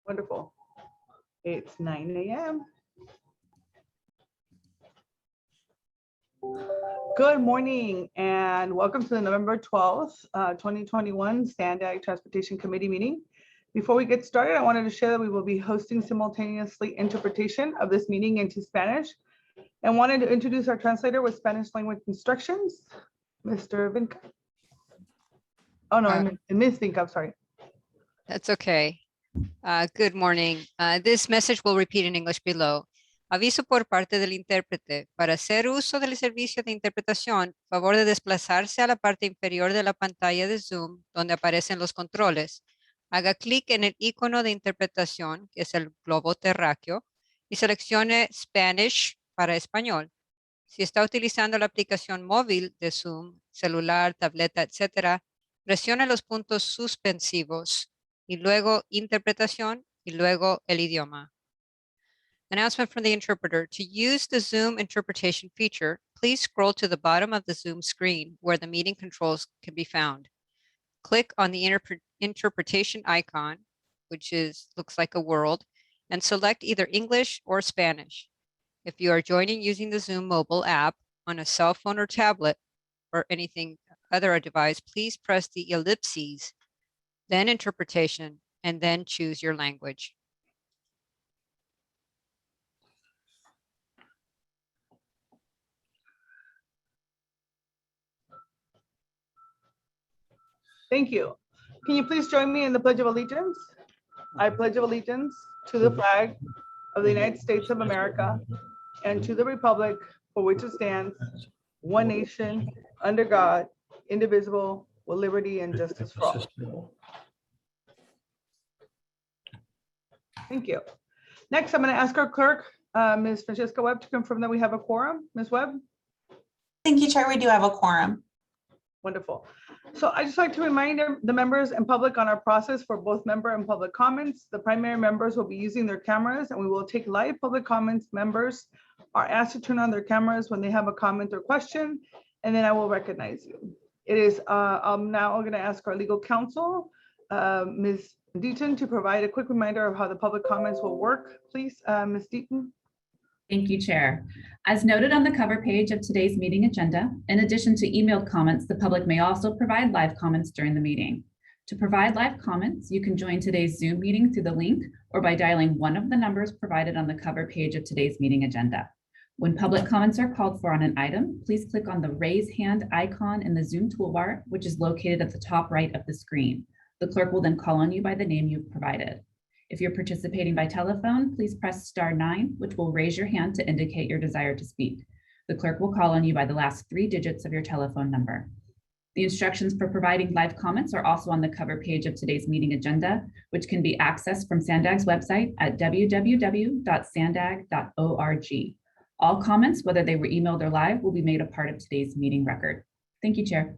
Wonderful. It's 9 a.m. Good morning and welcome to the November 12th, 2021 Sandag Transportation Committee meeting. Before we get started, I wanted to share that we will be hosting simultaneously interpretation of this meeting into Spanish and wanted to introduce our translator with Spanish language instructions, Mr. Vinca. Oh no, I Ms. Vinca, I'm sorry. That's okay. Good morning. This message will repeat in English below. Aviso por parte del intérprete. Para hacer uso del servicio de interpretación, favor de desplazarse a la parte inferior de la pantalla de Zoom, donde aparecen los controles. Haga clic en el icono de interpretación, que es el globo terráqueo, y seleccione Spanish para español. Si está utilizando la aplicación móvil de Zoom, celular, tableta, etc., presione los puntos suspensivos y luego interpretación y luego el idioma. Announcement from the interpreter. To use the Zoom interpretation feature, please scroll to the bottom of the Zoom screen where the meeting controls can be found. Click on the interpretation icon, which looks like a world, and select either English or Spanish. If you are joining using the Zoom mobile app on a cell phone or tablet or anything other device, please press the ellipses, then interpretation, and then choose your language. Thank you. Can you please join me in the Pledge of Allegiance? I pledge allegiance to the flag of the United States of America and to the republic for which it stands, one nation, under God, indivisible, with liberty and justice for all. Thank you. Next, I'm going to ask our clerk, Ms. Francesca Webb, to confirm that we have a quorum. Ms. Webb? Thank you, Chair. We do have a quorum. Wonderful. So I just like to remind the members and public on our process for both member and public comments. The primary members will be using their cameras and we will take live public comments. Members are asked to turn on their cameras when they have a comment or question, and then I will recognize you. It is, I'm now going to ask our legal counsel, Ms. Deaton, to provide a quick reminder of how the public comments will work. Please, Ms. Deaton. Thank you, Chair. As noted on the cover page of today's meeting agenda, in addition to emailed comments, the public may also provide live comments during the meeting. To provide live comments, you can join today's Zoom meeting through the link or by dialing one of the numbers provided on the cover page of today's meeting agenda. When public comments are called for on an item, please click on the raise hand icon in the Zoom toolbar, which is located at the top right of the screen. The clerk will then call on you by the name you've provided. If you're participating by telephone, please press *9, which will raise your hand to indicate your desire to speak. The clerk will call on you by the last 3 digits of your telephone number. The instructions for providing live comments are also on the cover page of today's meeting agenda, which can be accessed from Sandag's website at www.sandag.org. All comments, whether they were emailed or live, will be made a part of today's meeting record. Thank you, Chair.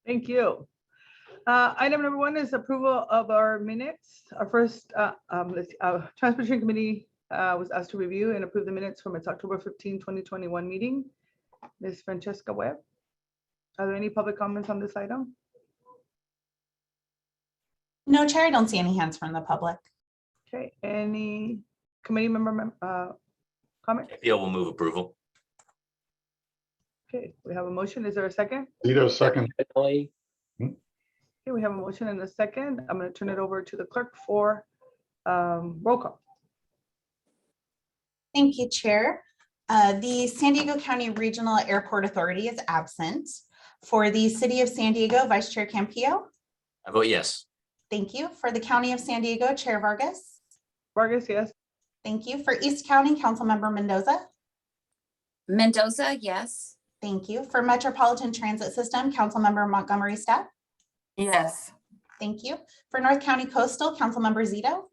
Thank you. Item number 1 is approval of our minutes. Our first Transportation Committee was asked to review and approve the minutes from its October 15, 2021 meeting. Ms. Francesca Webb, are there any public comments on this item? No, Chair, I don't see any hands from the public. Okay, any committee member comment? Yeah, we'll move approval. Okay, we have a motion. Is there a second? Zito, second. Okay, we have a motion and a second. I'm going to turn it over to the clerk for roll call. Thank you, Chair. The San Diego County Regional Airport Authority is absent. For the City of San Diego, Vice Chair Campillo. I vote yes. Thank you. For the County of San Diego, Chair Vargas. Vargas, yes. Thank you. For East County, Councilmember Mendoza. Mendoza, yes. Thank you. For Metropolitan Transit System, Councilmember Montgomery Stepp. Yes. Thank you. For North County Coastal, Councilmember Zito.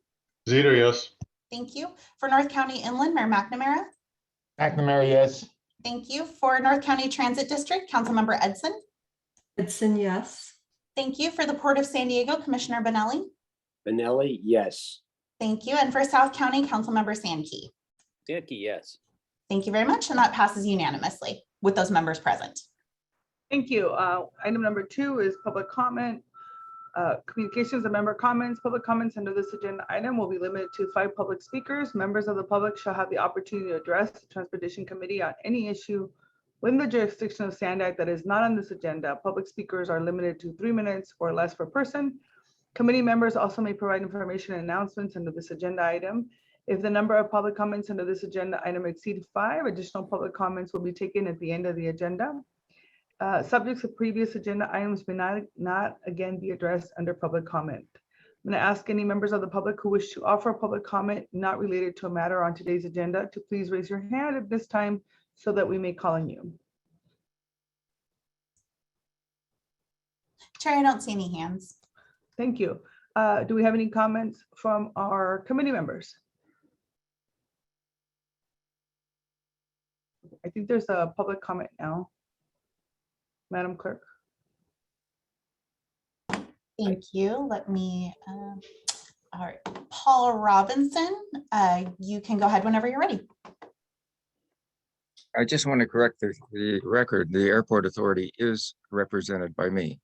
Zito, yes. Thank you. For North County Inland, Mayor McNamara. McNamara, yes. Thank you. For North County Transit District, Councilmember Edson. Edson, yes. Thank you. For the Port of San Diego, Commissioner Benelli. Benelli, yes. Thank you. And for South County, Councilmember Sankey. Sankey, yes. Thank you very much. And that passes unanimously with those members present. Thank you. Item number 2 is public comment. Communications and member comments. Public comments under this agenda item will be limited to 5 public speakers. Members of the public shall have the opportunity to address the Transportation Committee on any issue within the jurisdiction of SANDAG that is not on this agenda. Public speakers are limited to 3 minutes or less per person. Committee members also may provide information and announcements under this agenda item. If the number of public comments under this agenda item exceed 5, additional public comments will be taken at the end of the agenda. Subjects of previous agenda items may not again be addressed under public comment. I'm going to ask any members of the public who wish to offer a public comment not related to a matter on today's agenda to please raise your hand at this time so that we may call on you. Chair, I don't see any hands. Thank you. Do we have any comments from our committee members? I think there's a public comment now. Madam Clerk. Thank you. Let me, all right, Paul Robinson, you can go ahead whenever you're ready. I just want to correct the record. The airport authority is represented by me.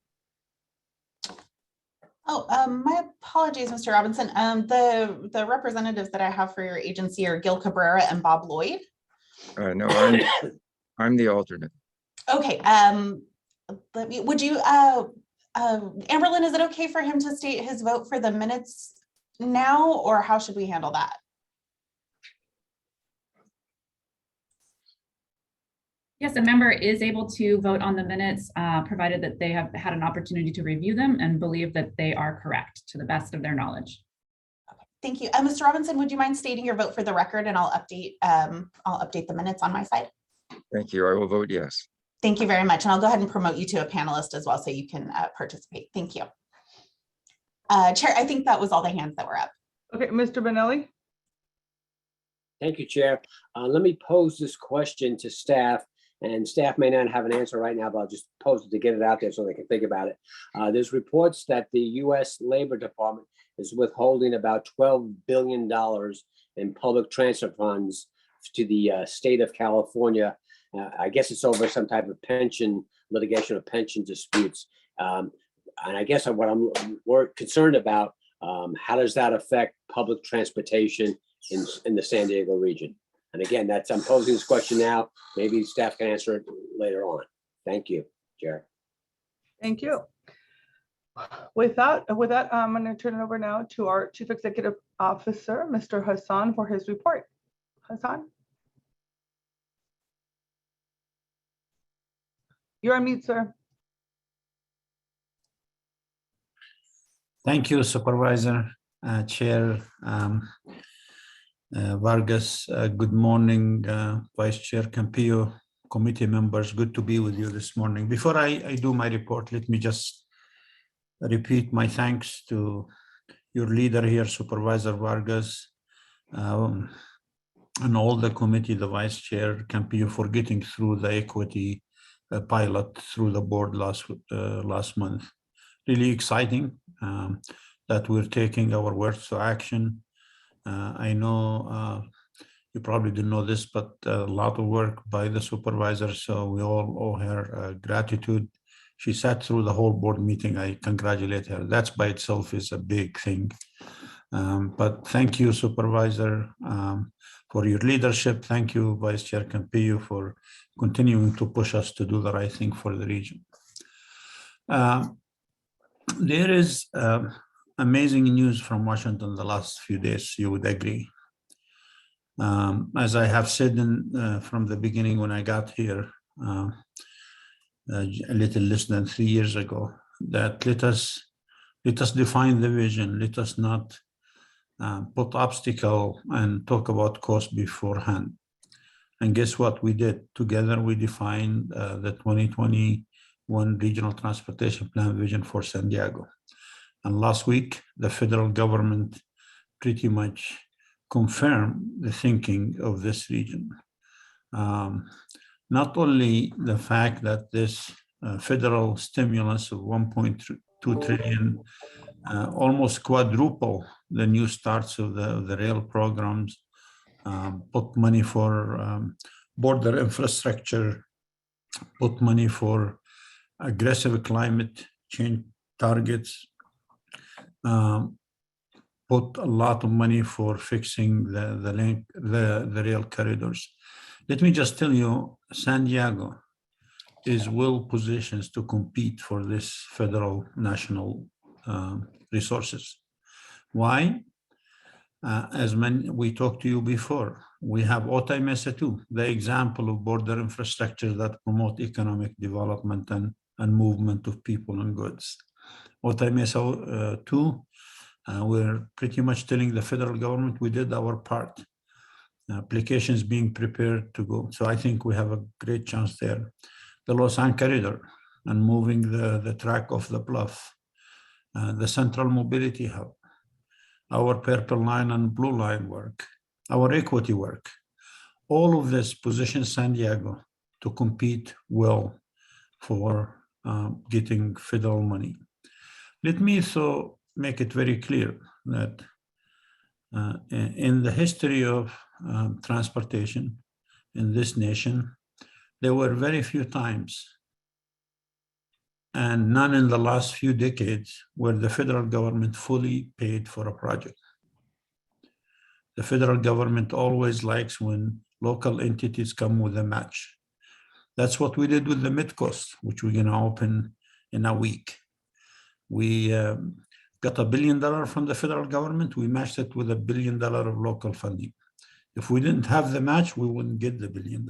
Oh, my apologies, Mr. Robinson. The representatives that I have for your agency are Gil Cabrera and Bob Lloyd. No, I'm the alternate. Okay, let me, would you, Amberlyn, is it okay for him to state his vote for the minutes now, or how should we handle that? Yes, a member is able to vote on the minutes, provided that they have had an opportunity to review them and believe that they are correct to the best of their knowledge. Okay, thank you. Mr. Robinson, would you mind stating your vote for the record, and I'll update the minutes on my side. Thank you. I will vote yes. Thank you very much. And I'll go ahead and promote you to a panelist as well so you can participate. Thank you. Chair, I think that was all the hands that were up. Okay, Mr. Benelli. Thank you, Chair. Let me pose this question to staff, and staff may not have an answer right now, but I'll just pose it to get it out there so they can think about it. There's reports that the U.S. Labor Department is withholding about $12 billion in public transfer funds to the state of California. I guess it's over some type of pension litigation or pension disputes. And I guess what we're concerned about, how does that affect public transportation in the San Diego region? And again, I'm posing this question now. Maybe staff can answer it later on. Thank you, Chair. Thank you. With that, I'm going to turn it over now to our Chief Executive Officer, Mr. Hassan, for his report. Hassan? You're on mute, sir. Thank you, Supervisor, Chair Vargas. Good morning, Vice Chair Campillo, committee members. Good to be with you this morning. Before I do my report, let me just repeat my thanks to your leader here, Supervisor Vargas, and all the committee, the Vice Chair Campillo, for getting through the equity pilot through the board last month. Really exciting that we're taking our words to action. I know you probably didn't know this, but a lot of work by the supervisor, so we all owe her gratitude. She sat through the whole board meeting. I congratulate her. That's by itself is a big thing. But thank you, Supervisor, for your leadership. Thank you, Vice Chair Campillo, for continuing to push us to do the right thing for the region. There is amazing news from Washington the last few days, you would agree. As I have said from the beginning when I got here, a little less than 3 years ago, that let us define the vision. Let us not put obstacle and talk about cost beforehand. And guess what we did? Together we defined the 2021 Regional Transportation Plan vision for San Diego. And last week, the federal government pretty much confirmed the thinking of this region. Not only the fact that this federal stimulus of 1.2 trillion almost quadruple the new starts of the rail programs, put money for border infrastructure, put money for aggressive climate change targets, put a lot of money for fixing the rail corridors. Let me just tell you, San Diego is well positioned to compete for this federal national resources. Why? As we talked to you before, we have Otay Mesa too, the example of border infrastructure that promote economic development and movement of people and goods. Otay Mesa too, we're pretty much telling the federal government we did our part. Applications being prepared to go. So I think we have a great chance there. The Los Angeles corridor and moving the track off the bluff, the central mobility hub, our purple line and blue line work, our equity work. All of this positions San Diego to compete well for getting federal money. Let me so make it very clear that in the history of transportation in this nation, there were very few times, and none in the last few decades, where the federal government fully paid for a project. The federal government always likes when local entities come with a match. That's what we did with the Mid-Coast, which we're going to open in a week. We got $1 billion from the federal government. We matched it with $1 billion of local funding. If we didn't have the match, we wouldn't get the $1 billion.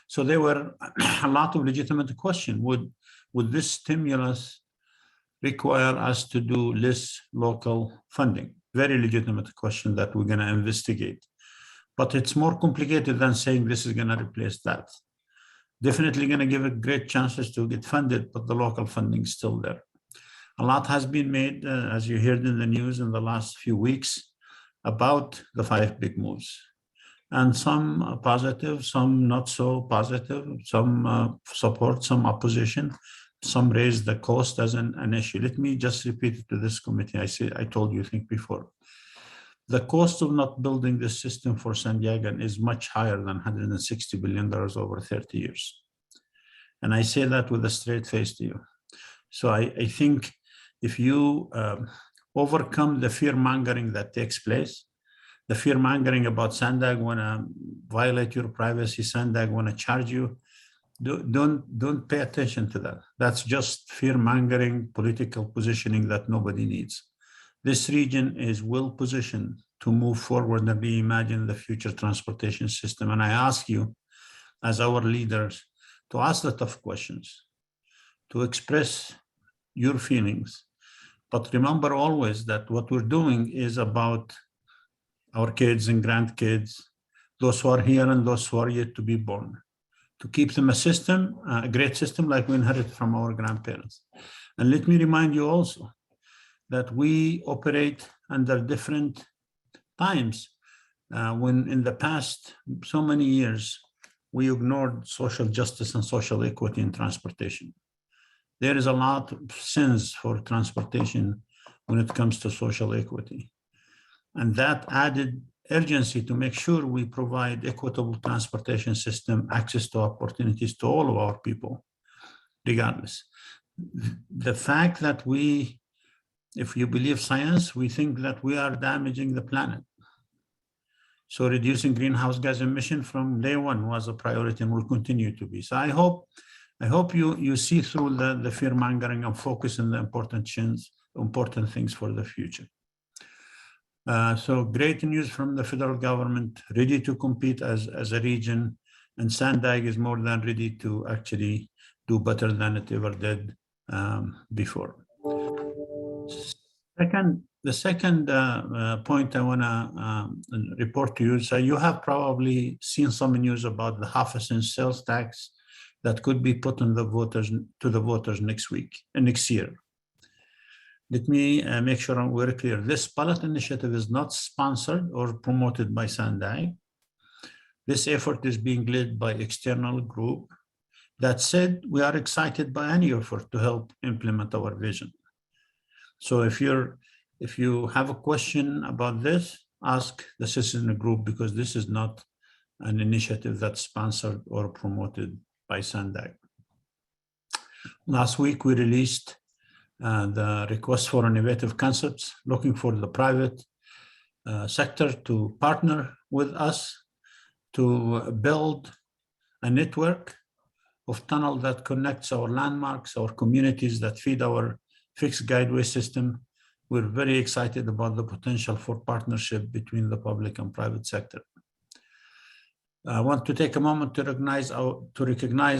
So there were a lot of legitimate questions. Would this stimulus require us to do less local funding? Very legitimate question that we're going to investigate. But it's more complicated than saying this is going to replace that. Definitely going to give it great chances to get funded, but the local funding is still there. A lot has been made, as you heard in the news in the last few weeks, about the 5 big moves. And some positive, some not so positive, some support, some opposition, some raise the cost as an issue. Let me just repeat it to this committee. I told you, I think before. The cost of not building this system for San Diego is much higher than $160 billion over 30 years. And I say that with a straight face to you. So I think if you overcome the fear mongering that takes place, the fear mongering about Sandag want to violate your privacy, Sandag want to charge you, don't pay attention to that. That's just fear mongering, political positioning that nobody needs. This region is well positioned to move forward and reimagine the future transportation system. And I ask you, as our leaders, to ask the tough questions, to express your feelings. But remember always that what we're doing is about our kids and grandkids, those who are here and those who are yet to be born, to keep them a system, a great system like we inherited from our grandparents. And let me remind you also that we operate under different times. When in the past so many years, we ignored social justice and social equity in transportation. There is a lot of sins for transportation when it comes to social equity. And that added urgency to make sure we provide equitable transportation system, access to opportunities to all of our people, regardless. The fact that if you believe science, we think that we are damaging the planet. So reducing greenhouse gas emission from day one was a priority and will continue to be. So I hope you see through the fear mongering and focus on the important things for the future. So great news from the federal government, ready to compete as a region, and Sandag is more than ready to actually do better than it ever did before. The second point I want to report to you is you have probably seen some news about the half-a-cent sales tax that could be put on to the voters next year. Let me make sure I'm very clear. This ballot initiative is not sponsored or promoted by Sandag. This effort is being led by external group. That said, we are excited by any effort to help implement our vision. So if you have a question about this, ask the citizen group, because this is not an initiative that's sponsored or promoted by Sandag. Last week, we released the request for innovative concepts, looking for the private sector to partner with us to build a network of tunnel that connects our landmarks, our communities that feed our fixed guideway system. We're very excited about the potential for partnership between the public and private sector. I want to take a moment to recognize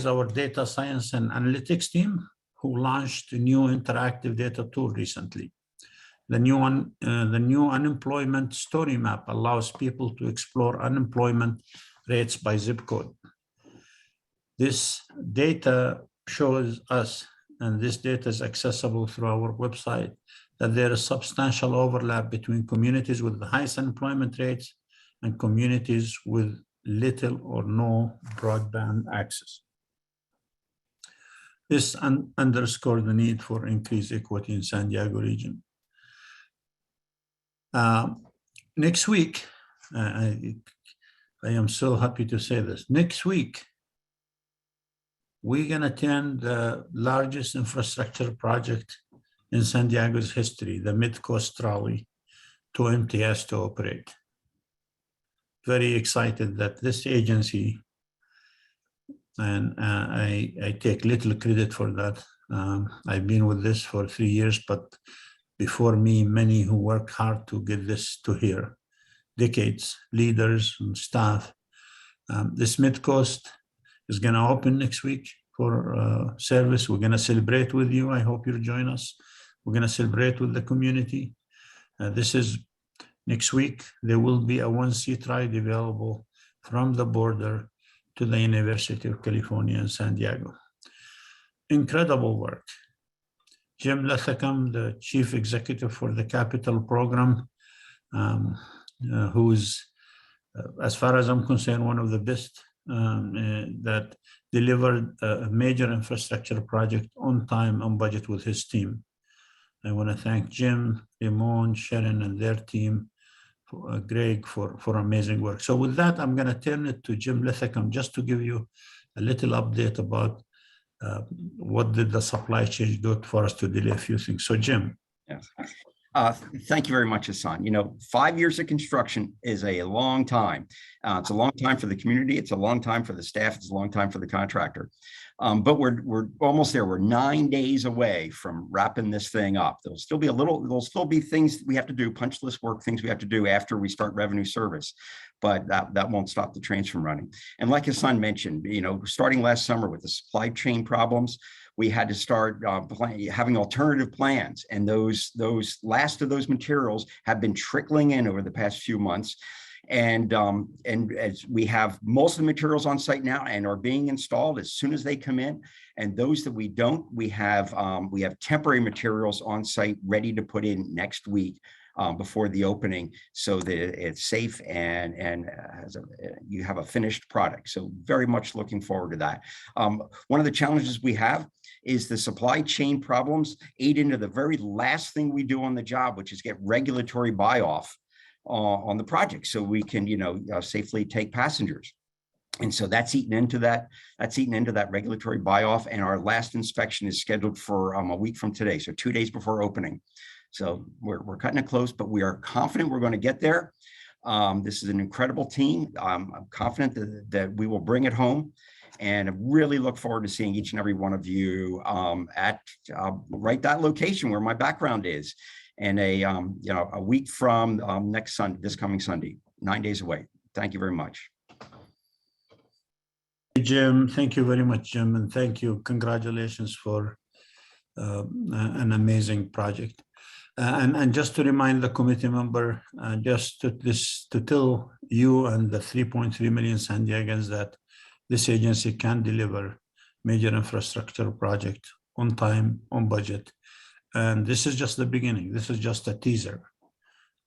our data science and analytics team who launched a new interactive data tool recently. The new unemployment story map allows people to explore unemployment rates by zip code. This data shows us, and this data is accessible through our website, that there is substantial overlap between communities with the highest unemployment rates and communities with little or no broadband access. This underscores the need for increased equity in San Diego region. Next week, I am so happy to say this. Next week, we're going to attend the largest infrastructure project in San Diego's history, the Mid-Coast Trolley to MTS to operate. Very excited that this agency, and I take little credit for that. I've been with this for 3 years, but before me, many who worked hard to get this to here, decades, leaders and staff. This Mid-Coast is going to open next week for service. We're going to celebrate with you. I hope you'll join us. We're going to celebrate with the community. This is next week. There will be a one-seat ride available from the border to the University of California in San Diego. Incredible work. Jim Lethacum, the chief executive for the capital program, who's, as far as I'm concerned, one of the best that delivered a major infrastructure project on time, on budget with his team. I want to thank Jim, Ramon, Sharon, and their team, Greg, for amazing work. So with that, I'm going to turn it to Jim Lethacum just to give you a little update about what did the supply chain do for us to delay a few things. So Jim. Yes. Thank you very much, Hassan. 5 years of construction is a long time. It's a long time for the community. It's a long time for the staff. It's a long time for the contractor. But we're almost there. We're 9 days away from wrapping this thing up. There'll still be things we have to do, punch list work, things we have to do after we start revenue service. But that won't stop the trains from running. And like Hassan mentioned, starting last summer with the supply chain problems, we had to start having alternative plans. And those last of those materials have been trickling in over the past few months. And as we have most of the materials on site now and are being installed as soon as they come in. And those that we don't, we have temporary materials on site ready to put in next week before the opening, so that it's safe and you have a finished product. So very much looking forward to that. One of the challenges we have is the supply chain problems ate into the very last thing we do on the job, which is get regulatory buy-off on the project, so we can safely take passengers. And so that's eaten into that. That's eaten into that regulatory buy-off. And our last inspection is scheduled for a week from today, so 2 days before opening. So we're cutting it close, but we are confident we're going to get there. This is an incredible team. I'm confident that we will bring it home, and I really look forward to seeing each and every one of you at right that location where my background is, and a week from next Sunday, this coming Sunday, 9 days away. Thank you very much. Jim, thank you very much, Jim, and thank you. Congratulations for an amazing project. And just to remind the committee member, just to tell you and the 3.3 million San Diegans that this agency can deliver major infrastructure project on time, on budget. And this is just the beginning. This is just a teaser.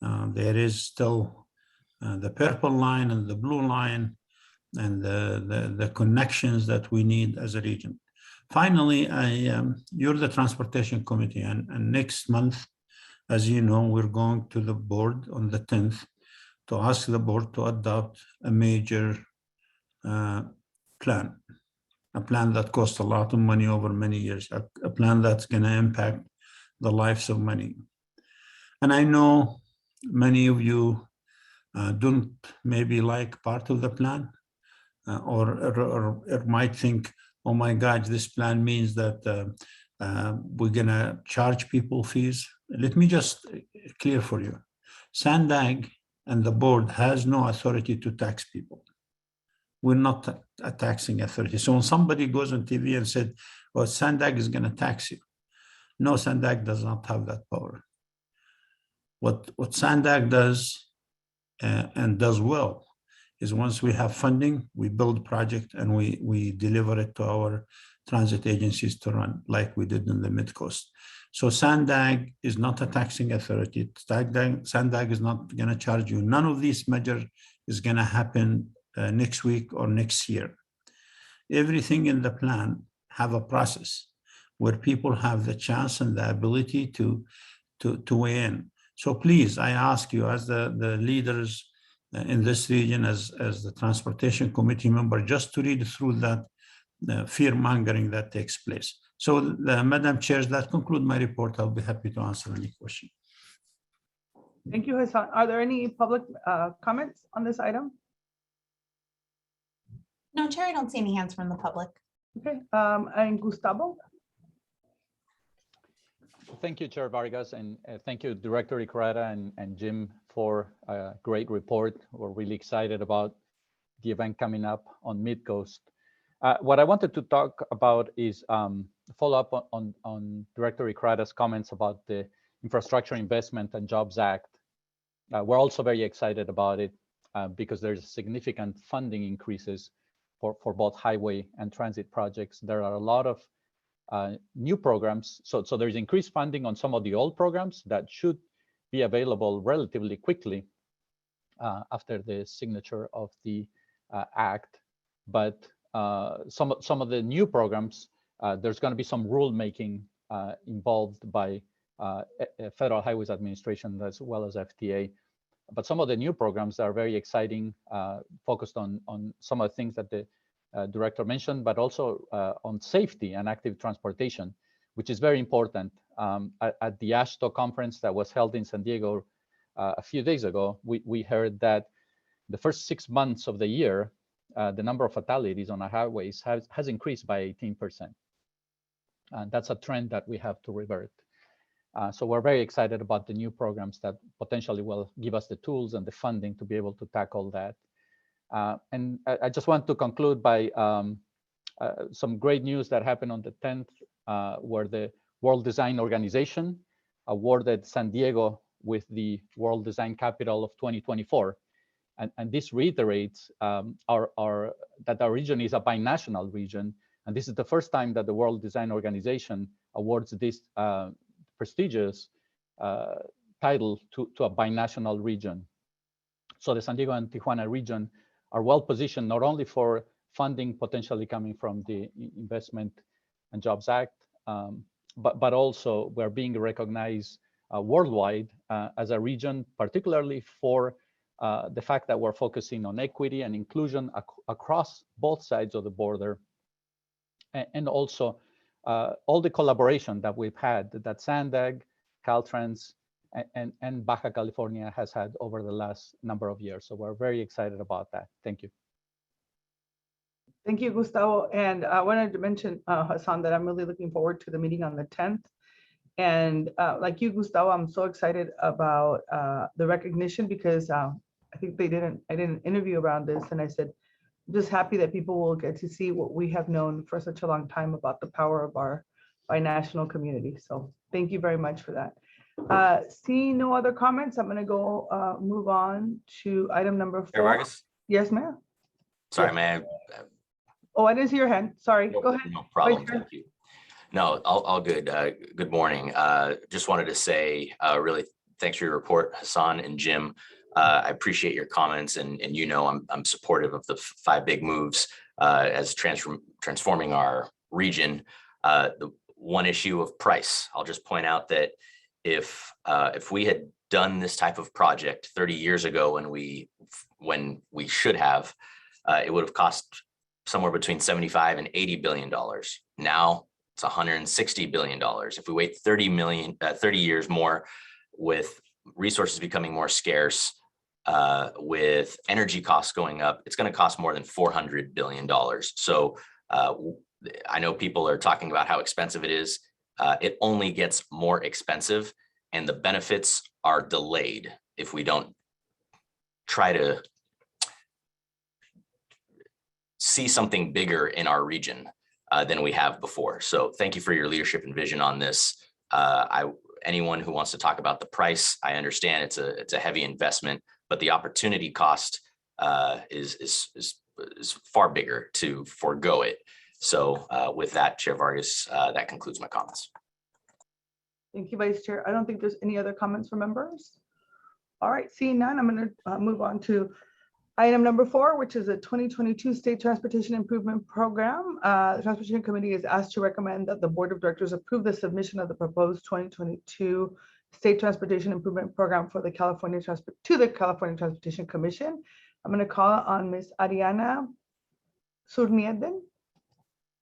There is still the purple line and the blue line and the connections that we need as a region. Finally, you're the transportation committee, and next month, as you know, we're going to the board on the 10th to ask the board to adopt a major plan, a plan that costs a lot of money over many years, a plan that's going to impact the lives of many. And I know many of you don't maybe like part of the plan or might think, oh my God, this plan means that we're gonna charge people fees. Let me just clear for you. SANDAG and the board has no authority to tax people. We're not a taxing authority. So when somebody goes on TV and said, well, SANDAG is gonna tax you. No, SANDAG does not have that power. What SANDAG does and does well is once we have funding, we build project and we deliver it to our transit agencies to run like we did in the Mid-Coast. So SANDAG is not a taxing authority. SANDAG is not gonna charge you. None of these measures is gonna happen next week or next year. Everything in the plan have a process where people have the chance and the ability to weigh in. So please, I ask you as the leaders in this region, as the Transportation Committee member, just to read through that fear mongering that takes place. So Madam Chair, that concludes my report. I'll be happy to answer any question. Thank you, Hassan. Are there any public comments on this item? No, Chair, I don't see any hands from the public. Okay, and Gustavo? Thank you, Chair Vargas, and thank you, Director Icareta and Jim for a great report. We're really excited about the event coming up on Mid-Coast. What I wanted to talk about is follow up on Director Icareta's comments about the Infrastructure Investment and Jobs Act. We're also very excited about it because there's significant funding increases for both highway and transit projects. There are a lot of new programs. So there's increased funding on some of the old programs that should be available relatively quickly after the signature of the act. But some of the new programs, there's going to be some rulemaking involved by Federal Highways Administration as well as FTA. But some of the new programs are very exciting, focused on some of the things that the director mentioned, but also on safety and active transportation, which is very important. At the AASHTO conference that was held in San Diego a few days ago, we heard that the first 6 months of the year, the number of fatalities on our highways has increased by 18%. And that's a trend that we have to revert. So we're very excited about the new programs that potentially will give us the tools and the funding to be able to tackle that. And I just want to conclude by some great news that happened on the 10th, where the World Design Organization awarded San Diego with the World Design Capital of 2024. And this reiterates that our region is a binational region. And this is the first time that the World Design Organization awards this prestigious title to a binational region. So the San Diego and Tijuana region are well positioned not only for funding potentially coming from the Investment and Jobs Act, but also we're being recognized worldwide as a region, particularly for the fact that we're focusing on equity and inclusion across both sides of the border, and also all the collaboration that we've had, that SANDAG, Caltrans, and Baja California has had over the last number of years. So we're very excited about that. Thank you. Thank you, Gustavo. And I wanted to mention, Hassan, that I'm really looking forward to the meeting on the 10th. And like you, Gustavo, I'm so excited about the recognition because I think I did an interview around this, and I said, I'm just happy that people will get to see what we have known for such a long time about the power of our binational community. So thank you very much for that. Seeing no other comments, I'm going to go move on to item number 4. Chair Vargas? Yes, ma'am. Sorry, Yes. man. Oh, I didn't see your hand. Sorry. Go ahead. No problem. Vice Chair. Thank you. No, all good. Good morning. Just wanted to say really thanks for your report, Hassan and Jim. I appreciate your comments, and you know I'm supportive of the 5 big moves as transforming our region. The one issue of price, I'll just point out that if we had done this type of project 30 years ago when we should have, it would have cost somewhere between $75 and $80 billion. Now it's $160 billion. If we wait 30 years more, with resources becoming more scarce, with energy costs going up, it's going to cost more than $400 billion. So I know people are talking about how expensive it is. It only gets more expensive, and the benefits are delayed if we don't try to see something bigger in our region than we have before. So thank you for your leadership and vision on this. Anyone who wants to talk about the price, I understand it's a heavy investment, but the opportunity cost is far bigger to forego it. So with that, Chair Vargas, that concludes my comments. Thank you, Vice Chair. I don't think there's any other comments from members. All right, seeing none, I'm going to move on to item number 4, which is a 2022 State Transportation Improvement Program. The Transportation Committee is asked to recommend that the Board of Directors approve the submission of the proposed 2022 State Transportation Improvement Program for the California Transportation Commission. I'm going to call on Ms. Ariana Surnieden.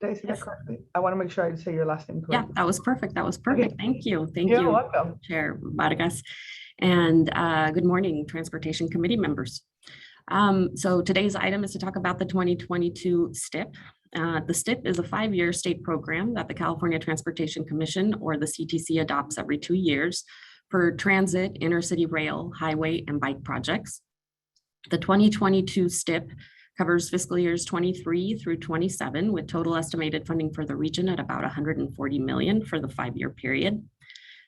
Did I say that correctly? I want to make sure I say your last name correctly. Yeah, that was perfect. That was perfect. Okay. Thank you. Thank You're you, welcome. Chair Vargas. And good morning, Transportation Committee members. So today's item is to talk about the 2022 Stip. The Stip is a 5-year state program that the California Transportation Commission, or the CTC, adopts every 2 years for transit, intercity rail, highway, and bike projects. The 2022 Stip covers fiscal years 23 through 27, with total estimated funding for the region at about $140 million for the 5-year period.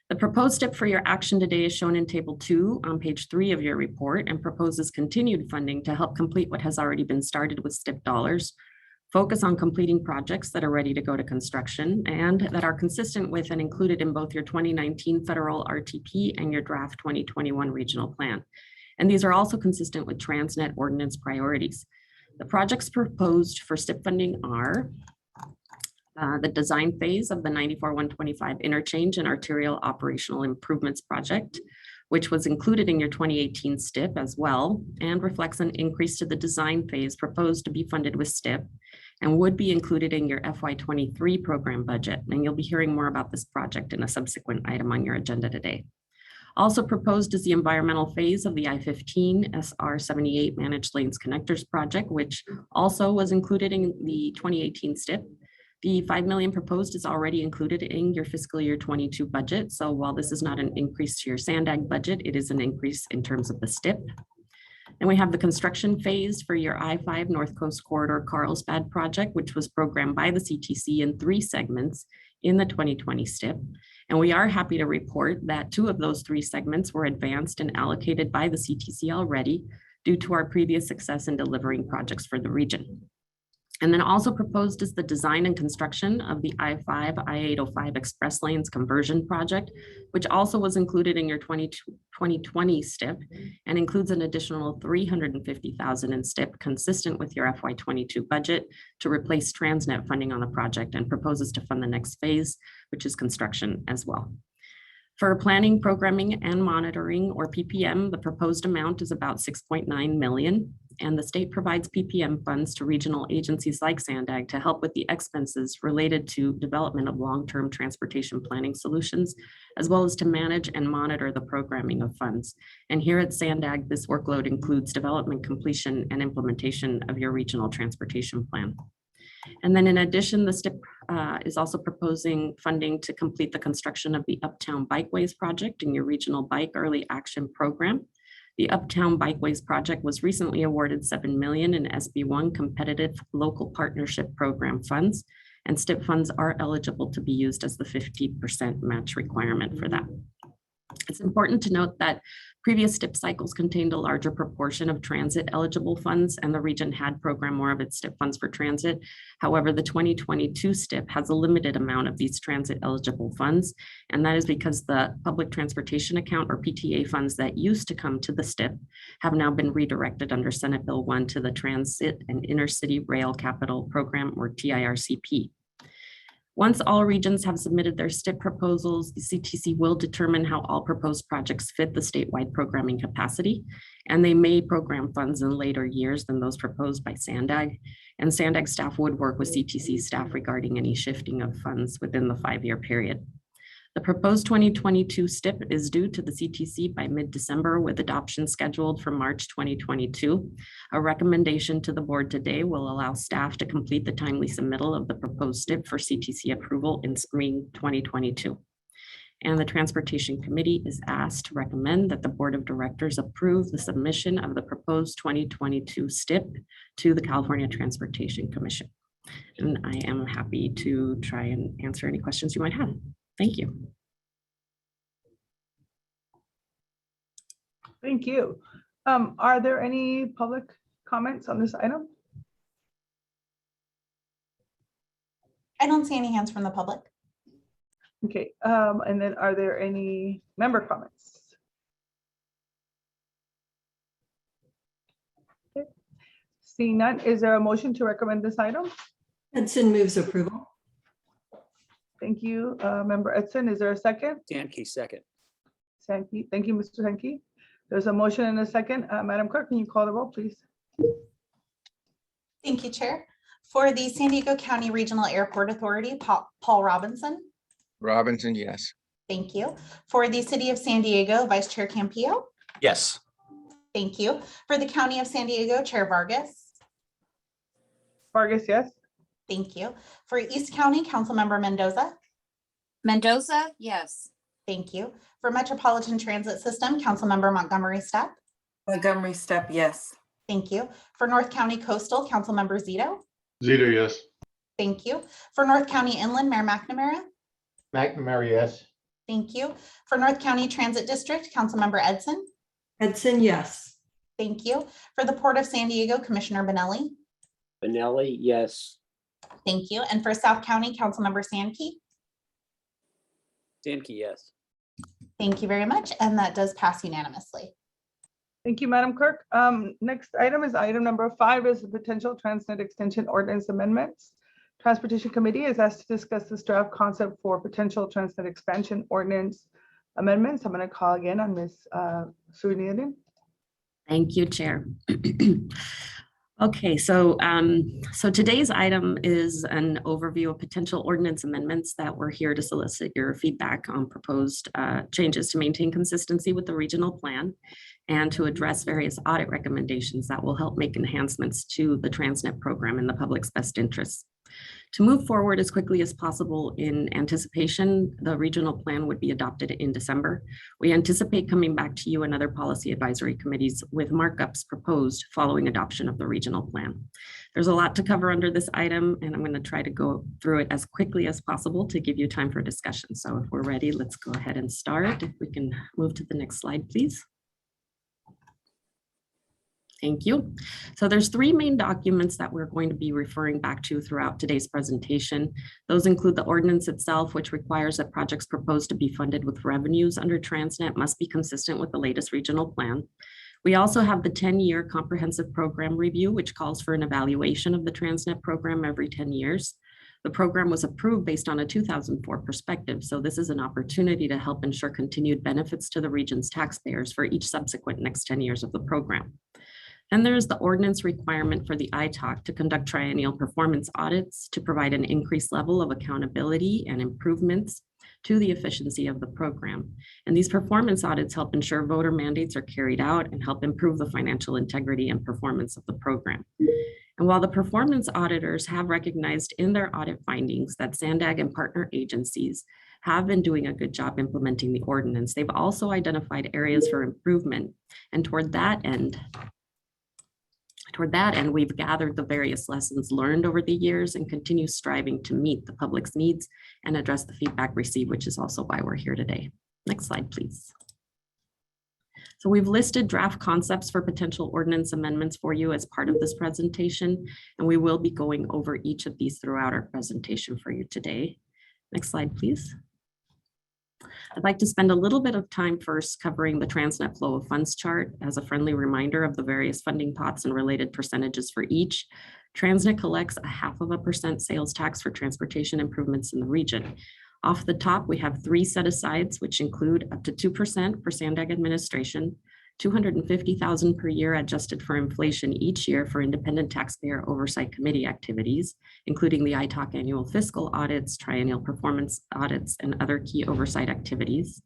The proposed Stip for your action today is shown in Table 2 on page 3 of your report, and proposes continued funding to help complete what has already been started with Stip dollars, focus on completing projects that are ready to go to construction and that are consistent with and included in both your 2019 federal RTP and your draft 2021 regional plan. And these are also consistent with TransNet ordinance priorities. The projects proposed for Stip funding are the design phase of the 94-125 interchange and arterial operational improvements project, which was included in your 2018 Stip as well, and reflects an increase to the design phase proposed to be funded with Stip and would be included in your FY23 program budget. And you'll be hearing more about this project in a subsequent item on your agenda today. Also proposed is the environmental phase of the I-15 SR-78 Managed Lanes Connectors project, which also was included in the 2018 Stip. The $5 million proposed is already included in your fiscal year 22 budget. So while this is not an increase to your SANDAG budget, it is an increase in terms of the Stip. And we have the construction phase for your I-5 North Coast Corridor Carlsbad project, which was programmed by the CTC in 3 segments in the 2020 Stip. And we are happy to report that 2 of those 3 segments were advanced and allocated by the CTC already due to our previous success in delivering projects for the region. And then also proposed is the design and construction of the I-5, I-805 Express Lanes Conversion Project, which also was included in your 2020 Stip and includes an additional $350,000 in Stip consistent with your FY22 budget to replace TransNet funding on the project, and proposes to fund the next phase, which is construction as well. For planning, programming, and monitoring, or PPM, the proposed amount is about $6.9 million, and the state provides PPM funds to regional agencies like SANDAG to help with the expenses related to development of long-term transportation planning solutions, as well as to manage and monitor the programming of funds. And here at SANDAG, this workload includes development, completion, and implementation of your regional transportation plan. And then in addition, the Stip is also proposing funding to complete the construction of the Uptown Bikeways project in your regional bike early action program. The Uptown Bikeways project was recently awarded $7 million in SB1 competitive local partnership program funds, and Stip funds are eligible to be used as the 50% match requirement for that. It's important to note that previous Stip cycles contained a larger proportion of transit eligible funds, and the region had programmed more of its Stip funds for transit. However, the 2022 Stip has a limited amount of these transit eligible funds, and that is because the public transportation account, or PTA funds, that used to come to the Stip have now been redirected under Senate Bill 1 to the Transit and Intercity Rail Capital Program, or TIRCP. Once all regions have submitted their STIP proposals, the CTC will determine how all proposed projects fit the statewide programming capacity, and they may program funds in later years than those proposed by SANDAG. And SANDAG staff would work with CTC staff regarding any shifting of funds within the 5-year period. The proposed 2022 STIP is due to the CTC by mid-December with adoption scheduled for March 2022. A recommendation to the board today will allow staff to complete the timely submittal of the proposed STIP for CTC approval in spring 2022. And the Transportation Committee is asked to recommend that the Board of Directors approve the submission of the proposed 2022 STIP to the California Transportation Commission. And I am happy to try and answer any questions you might have. Thank you. Thank you. Are there any public comments on this item? I don't see any hands from the public. Okay, and then are there any member comments? Okay. Seeing none, is there a motion to recommend this item? Edson moves approval. Thank you, Member Edson. Is there a second? Sankey, second. Sankey, thank you, Mr. Sankey. There's a motion and a second. Madam Clerk, can you call the roll, please? Thank you, Chair. For the San Diego County Regional Airport Authority, Paul Robinson. Robinson, yes. Thank you. For the City of San Diego, Vice Chair Campillo. Yes. Thank you. For the County of San Diego, Chair Vargas. Vargas, yes. Thank you. For East County, Councilmember Mendoza. Mendoza, yes. Thank you. For Metropolitan Transit System, Councilmember Montgomery Step. Montgomery Step, yes. Thank you. For North County Coastal, Councilmember Zito. Zito, yes. Thank you. For North County Inland, Mayor McNamara. McNamara, yes. Thank you. For North County Transit District, Councilmember Edson. Edson, yes. Thank you. For the Port of San Diego, Commissioner Benelli. Benelli, yes. Thank you. And for South County, Councilmember Sankey. Sankey, yes. Thank you very much. And that does pass unanimously. Thank you, Madam Clerk. Next item is item number 5 is the potential TransNet extension ordinance amendments. Transportation Committee is asked to discuss this draft concept for potential TransNet expansion ordinance amendments. I'm going to call again on Ms. Suryanidin. Thank you, Chair. Okay, so today's item is an overview of potential ordinance amendments that we're here to solicit your feedback on proposed changes to maintain consistency with the regional plan and to address various audit recommendations that will help make enhancements to the TransNet program in the public's best interests. To move forward as quickly as possible in anticipation, the regional plan would be adopted in December. We anticipate coming back to you and other policy advisory committees with markups proposed following adoption of the regional plan. There's a lot to cover under this item, and I'm going to try to go through it as quickly as possible to give you time for discussion. So if we're ready, let's go ahead and start. If we can move to the next slide, please. Thank you. So there's 3 main documents that we're going to be referring back to throughout today's presentation. Those include the ordinance itself, which requires that projects proposed to be funded with revenues under TransNet must be consistent with the latest regional plan. We also have the 10-year comprehensive program review, which calls for an evaluation of the TransNet program every 10 years. The program was approved based on a 2004 perspective, so this is an opportunity to help ensure continued benefits to the region's taxpayers for each subsequent next 10 years of the program. And there's the ordinance requirement for the ITOC to conduct triennial performance audits to provide an increased level of accountability and improvements to the efficiency of the program. And these performance audits help ensure voter mandates are carried out and help improve the financial integrity and performance of the program. And while the performance auditors have recognized in their audit findings that SANDAG and partner agencies have been doing a good job implementing the ordinance, they've also identified areas for improvement. And toward that end, we've gathered the various lessons learned over the years and continue striving to meet the public's needs and address the feedback received, which is also why we're here today. Next slide, please. So we've listed draft concepts for potential ordinance amendments for you as part of this presentation, and we will be going over each of these throughout our presentation for you today. Next slide, please. I'd like to spend a little bit of time first covering the TransNet flow of funds chart as a friendly reminder of the various funding pots and related percentages for each. TransNet collects 0.5% sales tax for transportation improvements in the region. Off the top, we have 3 set-asides, which include up to 2% for SANDAG administration, $250,000 per year adjusted for inflation each year for independent taxpayer oversight committee activities, including the ITOC annual fiscal audits, triennial performance audits, and other key oversight activities.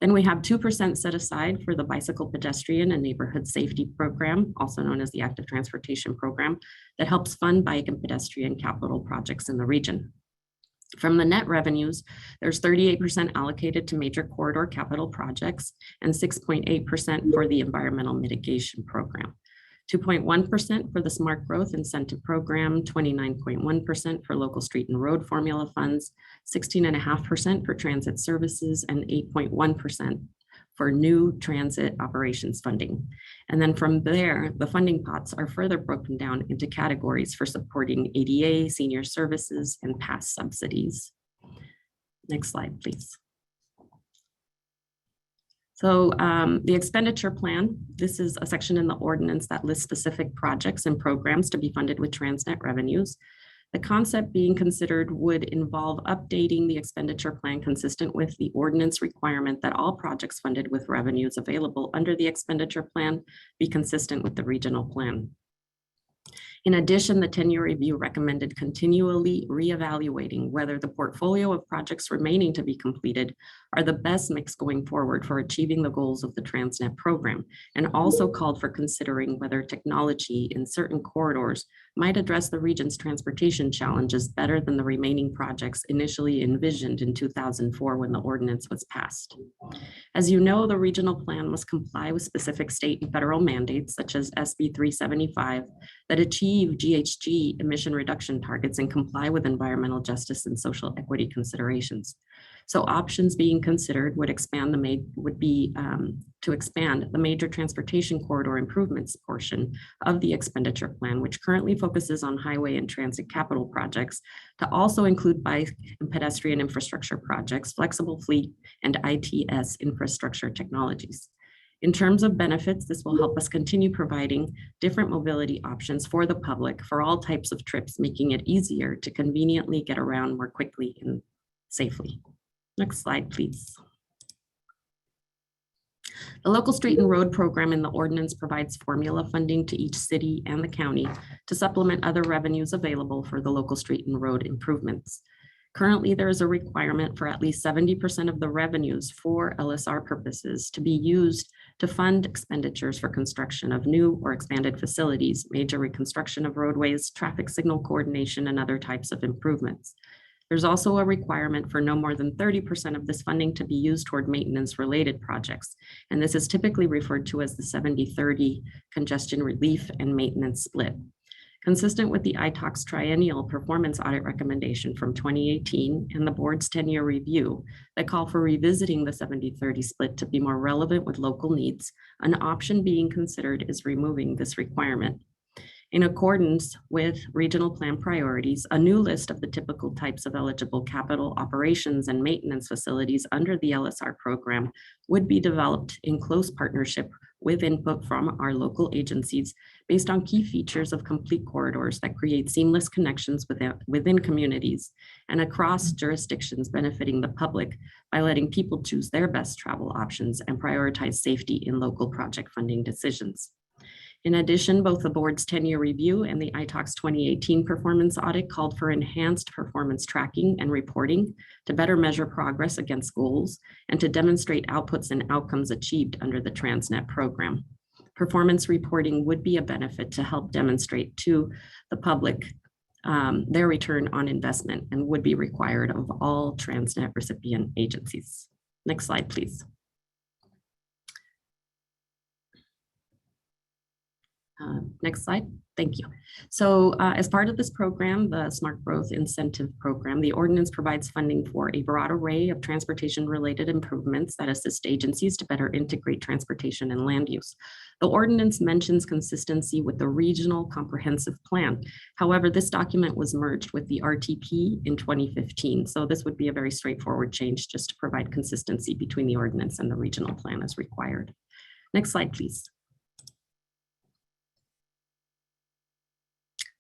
Then we have 2% set aside for the bicycle pedestrian and neighborhood safety program, also known as the active transportation program, that helps fund bike and pedestrian capital projects in the region. From the net revenues, there's 38% allocated to major corridor capital projects and 6.8% for the environmental mitigation program. 2.1% for the Smart Growth Incentive Program, 29.1% for local street and road formula funds, 16.5% for transit services, and 8.1% for new transit operations funding. And then from there, the funding pots are further broken down into categories for supporting ADA, senior services, and past subsidies. Next slide, please. So the expenditure plan, this is a section in the ordinance that lists specific projects and programs to be funded with TransNet revenues. The concept being considered would involve updating the expenditure plan consistent with the ordinance requirement that all projects funded with revenues available under the expenditure plan be consistent with the regional plan. In addition, the 10-year review recommended continually reevaluating whether the portfolio of projects remaining to be completed are the best mix going forward for achieving the goals of the TransNet program, and also called for considering whether technology in certain corridors might address the region's transportation challenges better than the remaining projects initially envisioned in 2004 when the ordinance was passed. As you know, the regional plan must comply with specific state and federal mandates such as SB 375 that achieve GHG emission reduction targets and comply with environmental justice and social equity considerations. So options being considered would expand to expand the major transportation corridor improvements portion of the expenditure plan, which currently focuses on highway and transit capital projects, to also include bike and pedestrian infrastructure projects, flexible fleet, and ITS infrastructure technologies. In terms of benefits, this will help us continue providing different mobility options for the public for all types of trips, making it easier to conveniently get around more quickly and safely. Next slide, please. The local street and road program in the ordinance provides formula funding to each city and the county to supplement other revenues available for the local street and road improvements. Currently, there is a requirement for at least 70% of the revenues for LSR purposes to be used to fund expenditures for construction of new or expanded facilities, major reconstruction of roadways, traffic signal coordination, and other types of improvements. There's also a requirement for no more than 30% of this funding to be used toward maintenance-related projects, and this is typically referred to as the 70-30 congestion relief and maintenance split. Consistent with the ITOC's triennial performance audit recommendation from 2018 and the board's 10-year review that call for revisiting the 70-30 split to be more relevant with local needs, an option being considered is removing this requirement. In accordance with regional plan priorities, a new list of the typical types of eligible capital operations and maintenance facilities under the LSR program would be developed in close partnership with input from our local agencies based on key features of complete corridors that create seamless connections within communities and across jurisdictions, benefiting the public by letting people choose their best travel options and prioritize safety in local project funding decisions. In addition, both the board's 10-year review and the ITOC's 2018 performance audit called for enhanced performance tracking and reporting to better measure progress against goals and to demonstrate outputs and outcomes achieved under the TransNet program. Performance reporting would be a benefit to help demonstrate to the public their return on investment and would be required of all TransNet recipient agencies. Next slide, please. Next slide. Thank you. So as part of this program, the Smart Growth Incentive Program, the ordinance provides funding for a broad array of transportation-related improvements that assist agencies to better integrate transportation and land use. The ordinance mentions consistency with the Regional Comprehensive Plan. However, this document was merged with the RTP in 2015. So this would be a very straightforward change just to provide consistency between the ordinance and the regional plan as required. Next slide, please.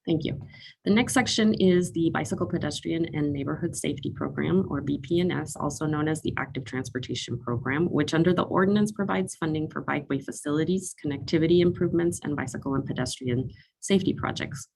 Thank you. The next section is the Bicycle Pedestrian and Neighborhood Safety Program, or BPNS, also known as the Active Transportation Program, which under the ordinance provides funding for bikeway facilities, connectivity improvements, and bicycle and pedestrian safety projects.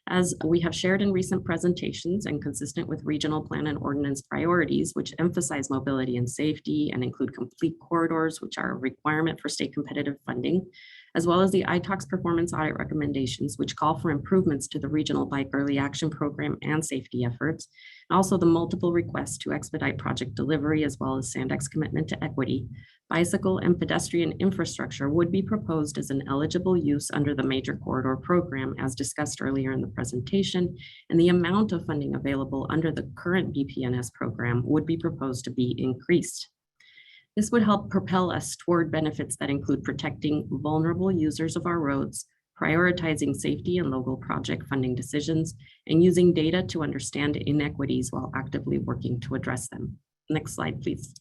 As we have shared in recent presentations and consistent with regional plan and ordinance priorities, which emphasize mobility and safety and include complete corridors, which are a requirement for state competitive funding, as well as the ITOX performance audit recommendations, which call for improvements to the regional bike early action program and safety efforts, and also the multiple requests to expedite project delivery, as well as SANDAC's commitment to equity. Bicycle and pedestrian infrastructure would be proposed as an eligible use under the Major Corridor Program, as discussed earlier in the presentation, and the amount of funding available under the current BPNS program would be proposed to be increased. This would help propel us toward benefits that include protecting vulnerable users of our roads, prioritizing safety and local project funding decisions, and using data to understand inequities while actively working to address them. Next slide, please.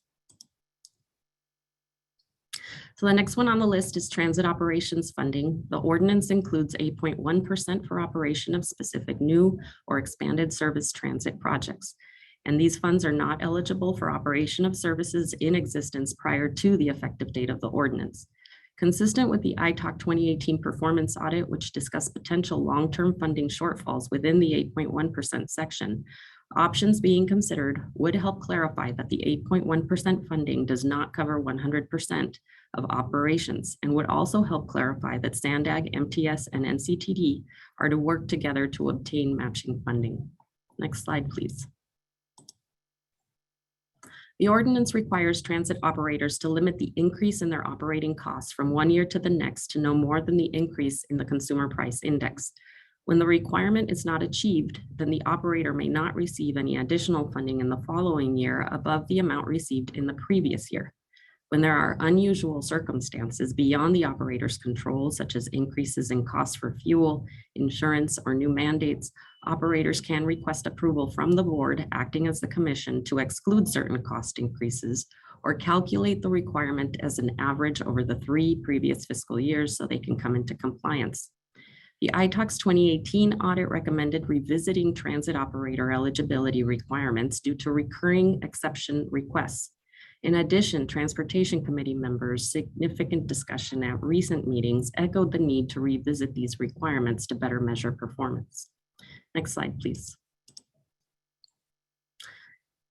So the next one on the list is transit operations funding. The ordinance includes 8.1% for operation of specific new or expanded service transit projects. And these funds are not eligible for operation of services in existence prior to the effective date of the ordinance. Consistent with the ITOC 2018 performance audit, which discussed potential long-term funding shortfalls within the 8.1% section, options being considered would help clarify that the 8.1% funding does not cover 100% of operations, and would also help clarify that SANDAG, MTS, and NCTD are to work together to obtain matching funding. Next slide, please. The ordinance requires transit operators to limit the increase in their operating costs from one year to the next to no more than the increase in the consumer price index. When the requirement is not achieved, then the operator may not receive any additional funding in the following year above the amount received in the previous year. When there are unusual circumstances beyond the operator's control, such as increases in costs for fuel, insurance, or new mandates, operators can request approval from the board acting as the commission to exclude certain cost increases or calculate the requirement as an average over the 3 previous fiscal years so they can come into compliance. The ITOX 2018 audit recommended revisiting transit operator eligibility requirements due to recurring exception requests. In addition, Transportation Committee members' significant discussion at recent meetings echoed the need to revisit these requirements to better measure performance. Next slide, please.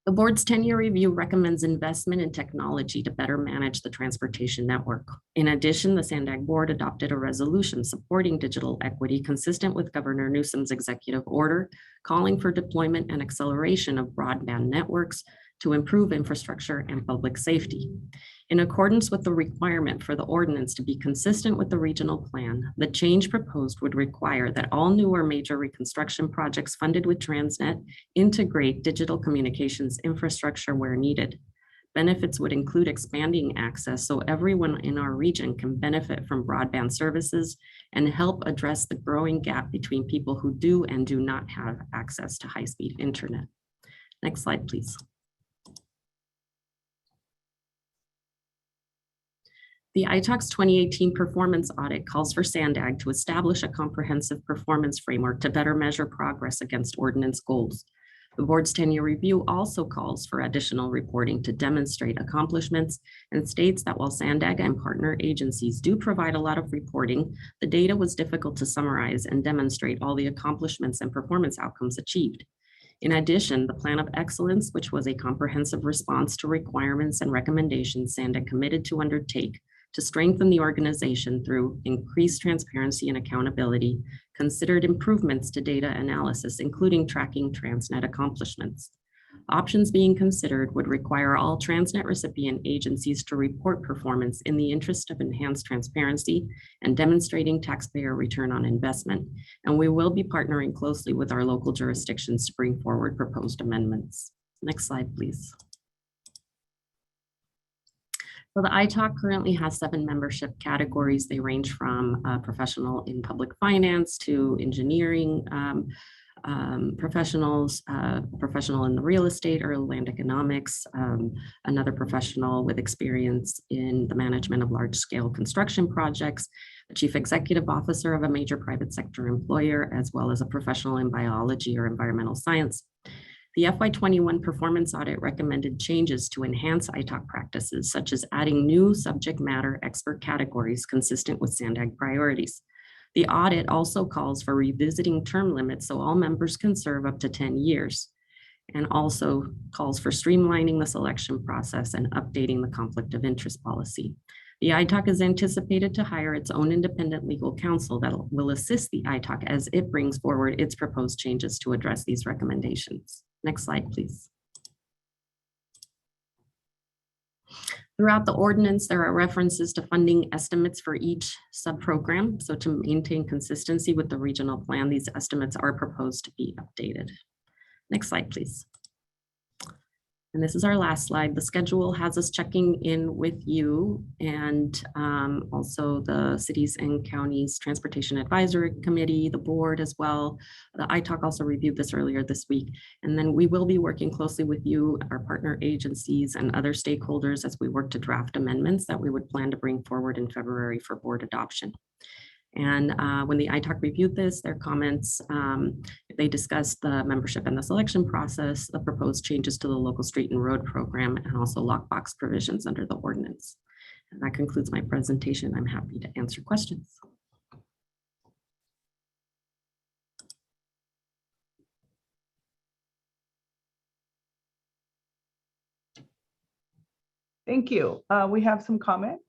The board's 10-year review recommends investment in technology to better manage the transportation network. In addition, the SANDAG board adopted a resolution supporting digital equity consistent with Governor Newsom's executive order, calling for deployment and acceleration of broadband networks to improve infrastructure and public safety. In accordance with the requirement for the ordinance to be consistent with the regional plan, the change proposed would require that all new or major reconstruction projects funded with TransNet integrate digital communications infrastructure where needed. Benefits would include expanding access so everyone in our region can benefit from broadband services and help address the growing gap between people who do and do not have access to high-speed internet. Next slide, please. The ITOX 2018 performance audit calls for SANDAG to establish a comprehensive performance framework to better measure progress against ordinance goals. The board's 10-year review also calls for additional reporting to demonstrate accomplishments and states that while SANDAG and partner agencies do provide a lot of reporting, the data was difficult to summarize and demonstrate all the accomplishments and performance outcomes achieved. In addition, the Plan of Excellence, which was a comprehensive response to requirements and recommendations SANDAG committed to undertake to strengthen the organization through increased transparency and accountability, considered improvements to data analysis, including tracking TransNet accomplishments. Options being considered would require all TransNet recipient agencies to report performance in the interest of enhanced transparency and demonstrating taxpayer return on investment. And we will be partnering closely with our local jurisdictions to bring forward proposed amendments. Next slide, please. So the ITAC currently has 7 membership categories. They range from professional in public finance to engineering professionals, professional in the real estate or land economics, another professional with experience in the management of large-scale construction projects, a chief executive officer of a major private sector employer, as well as a professional in biology or environmental science. The FY21 performance audit recommended changes to enhance ITAC practices, such as adding new subject matter expert categories consistent with SANDAG priorities. The audit also calls for revisiting term limits so all members can serve up to 10 years, and also calls for streamlining the selection process and updating the conflict of interest policy. The ITAC is anticipated to hire its own independent legal counsel that will assist the ITAC as it brings forward its proposed changes to address these recommendations. Next slide, please. Throughout the ordinance, there are references to funding estimates for each subprogram. So to maintain consistency with the regional plan, these estimates are proposed to be updated. Next slide, please. And this is our last slide. The schedule has us checking in with you and also the cities and counties Transportation Advisory Committee, the board as well. The ITAC also reviewed this earlier this week. And then we will be working closely with you, our partner agencies and other stakeholders as we work to draft amendments that we would plan to bring forward in February for board adoption. And when the ITAC reviewed this, their comments, they discussed the membership and the selection process, the proposed changes to the local street and road program, and also lockbox provisions under the ordinance. And that concludes my presentation. I'm happy to answer questions. Thank you. We have some comments.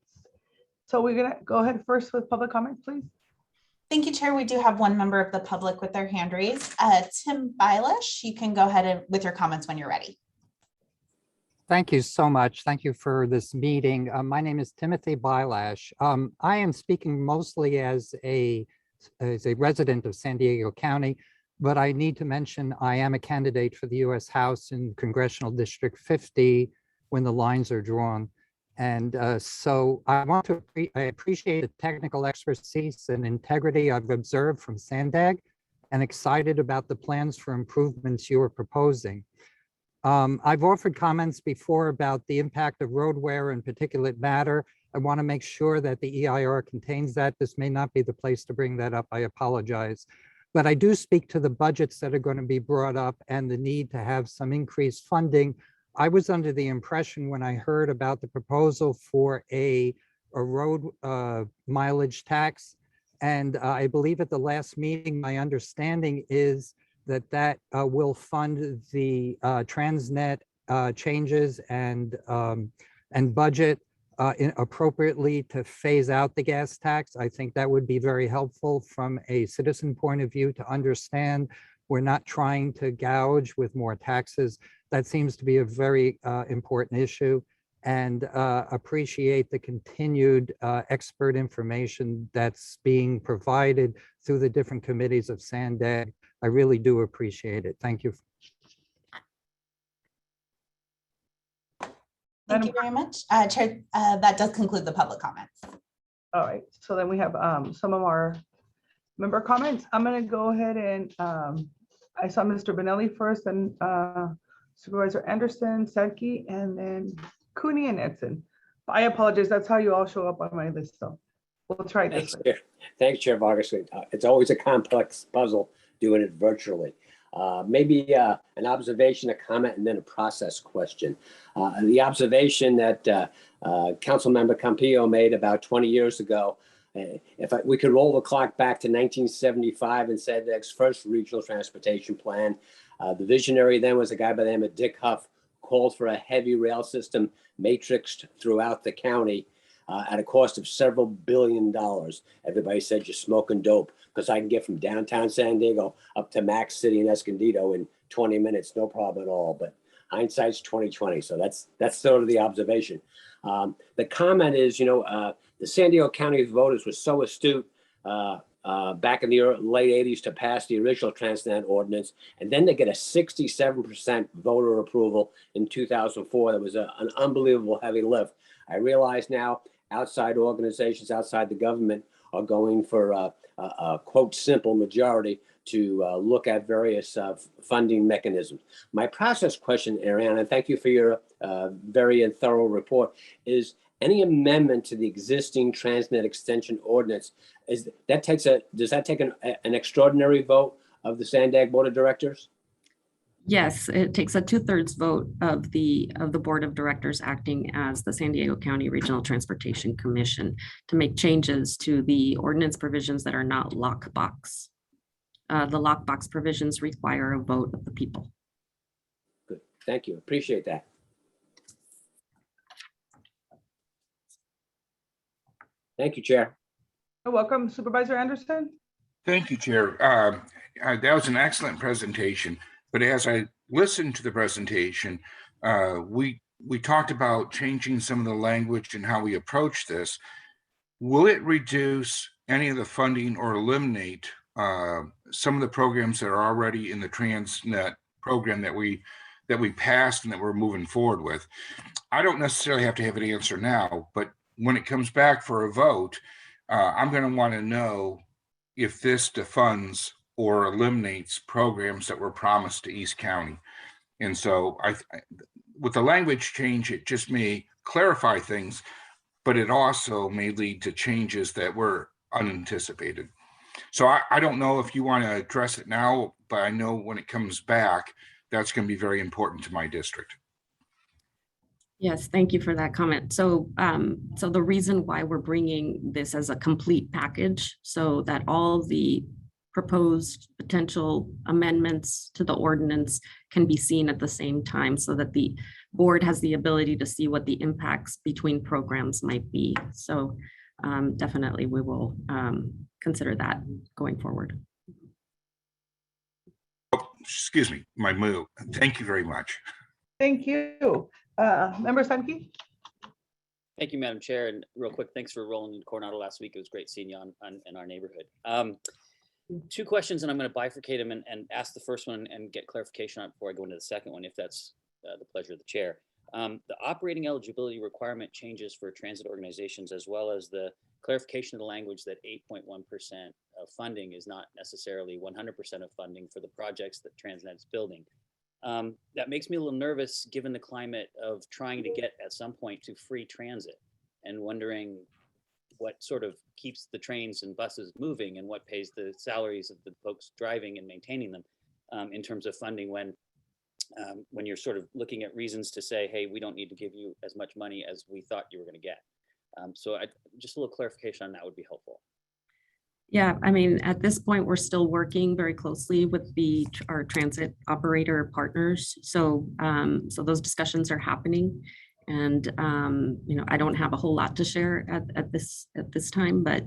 So we're gonna go ahead first with public comments, please. Thank you, Chair. We do have one member of the public with their hand raised. Tim Bailish, you can go ahead with your comments when you're ready. Thank you so much. Thank you for this meeting. My name is Timothy Bilash. I am speaking mostly as a resident of San Diego County, but I need to mention I am a candidate for the U.S. House in Congressional District 50 when the lines are drawn. And so I appreciate the technical expertise and integrity I've observed from SANDAG and excited about the plans for improvements you are proposing. I've offered comments before about the impact of road wear and particulate matter. I want to make sure that the EIR contains that. This may not be the place to bring that up. I apologize. But I do speak to the budgets that are going to be brought up and the need to have some increased funding. I was under the impression when I heard about the proposal for a road mileage tax. And I believe at the last meeting, my understanding is that will fund the TransNet changes and budget appropriately to phase out the gas tax. I think that would be very helpful from a citizen point of view to understand we're not trying to gouge with more taxes. That seems to be a very important issue, and appreciate the continued expert information that's being provided through the different committees of SANDAG. I really do appreciate it. Thank you. Thank you very much. Chair, that does conclude the public comments. All right, so then we have some of our member comments. I'm gonna go ahead and I saw Mr. Benelli first and Supervisor Anderson, Sadke, and then Cooney and Edson. I apologize, that's how you all show up on my list, so we'll try this. Thanks, Chair Vargas. It's always a complex puzzle doing it virtually. Maybe an observation, a comment, and then a process question. The observation that Councilmember Campillo made about 20 years ago, we could roll the clock back to 1975 and SANDAG's first regional transportation plan. The visionary then was a guy by the name of Dick Huff, called for a heavy rail system matrixed throughout the county at a cost of several $1 billion. Everybody said you're smoking dope because I can get from downtown San Diego up to Max City and Escondido in 20 minutes, no problem at all. But hindsight's 2020. So that's sort of the observation. The comment is, the San Diego County voters were so astute back in the late 80s to pass the original TransNet ordinance, and then they get a 67% voter approval in 2004. That was an unbelievable heavy lift. I realize now outside organizations, outside the government, are going for a quote simple majority to look at various funding mechanisms. My process question, Ariana, and thank you for your very and thorough report, is any amendment to the existing TransNet extension ordinance, does that take an extraordinary vote of the Sandag Board of Directors? Yes, it takes a 2/3 vote of the Board of Directors acting as the San Diego County Regional Transportation Commission to make changes to the ordinance provisions that are not lockbox. The lockbox provisions require a vote of the people. Good, thank you, appreciate that. Thank you, Chair. You're welcome. Supervisor Anderson? Thank you, Chair. That was an excellent presentation, but as I listened to the presentation, we talked about changing some of the language and how we approach this. Will it reduce any of the funding or eliminate some of the programs that are already in the TransNet program that we passed and that we're moving forward with? I don't necessarily have to have an answer now, but when it comes back for a vote, I'm going to want to know if this defunds or eliminates programs that were promised to East County. And so with the language change, it just may clarify things, but it also may lead to changes that were unanticipated. So I don't know if you want to address it now, but I know when it comes back, that's going to be very important to my district. Yes, thank you for that comment. So, so the reason why we're bringing this as a complete package, so that all the proposed potential amendments to the ordinance can be seen at the same time, so that the board has the ability to see what the impacts between programs might be. So definitely we will consider that going forward. Oh, excuse me, my move. Thank you very much. Thank you. Member Sankey? Thank you, Madam Chair. And real quick, thanks for rolling in Coronado last week. It was great seeing you in our neighborhood. Two questions, and I'm going to bifurcate them and ask the first one and get clarification on it before I go into the second one, if that's the pleasure of the chair. The operating eligibility requirement changes for transit organizations, as well as the clarification of the language that 8.1% of funding is not necessarily 100% of funding for the projects that TransNet is building. That makes me a little nervous given the climate of trying to get at some point to free transit, and wondering what sort of keeps the trains and buses moving and what pays the salaries of the folks driving and maintaining them in terms of funding when you're sort of looking at reasons to say, hey, we don't need to give you as much money as we thought you were going to get. So just a little clarification on that would be helpful. Yeah, I mean, at this point, we're still working very closely with our transit operator partners. So, so those discussions are happening, and I don't have a whole lot to share at this time, but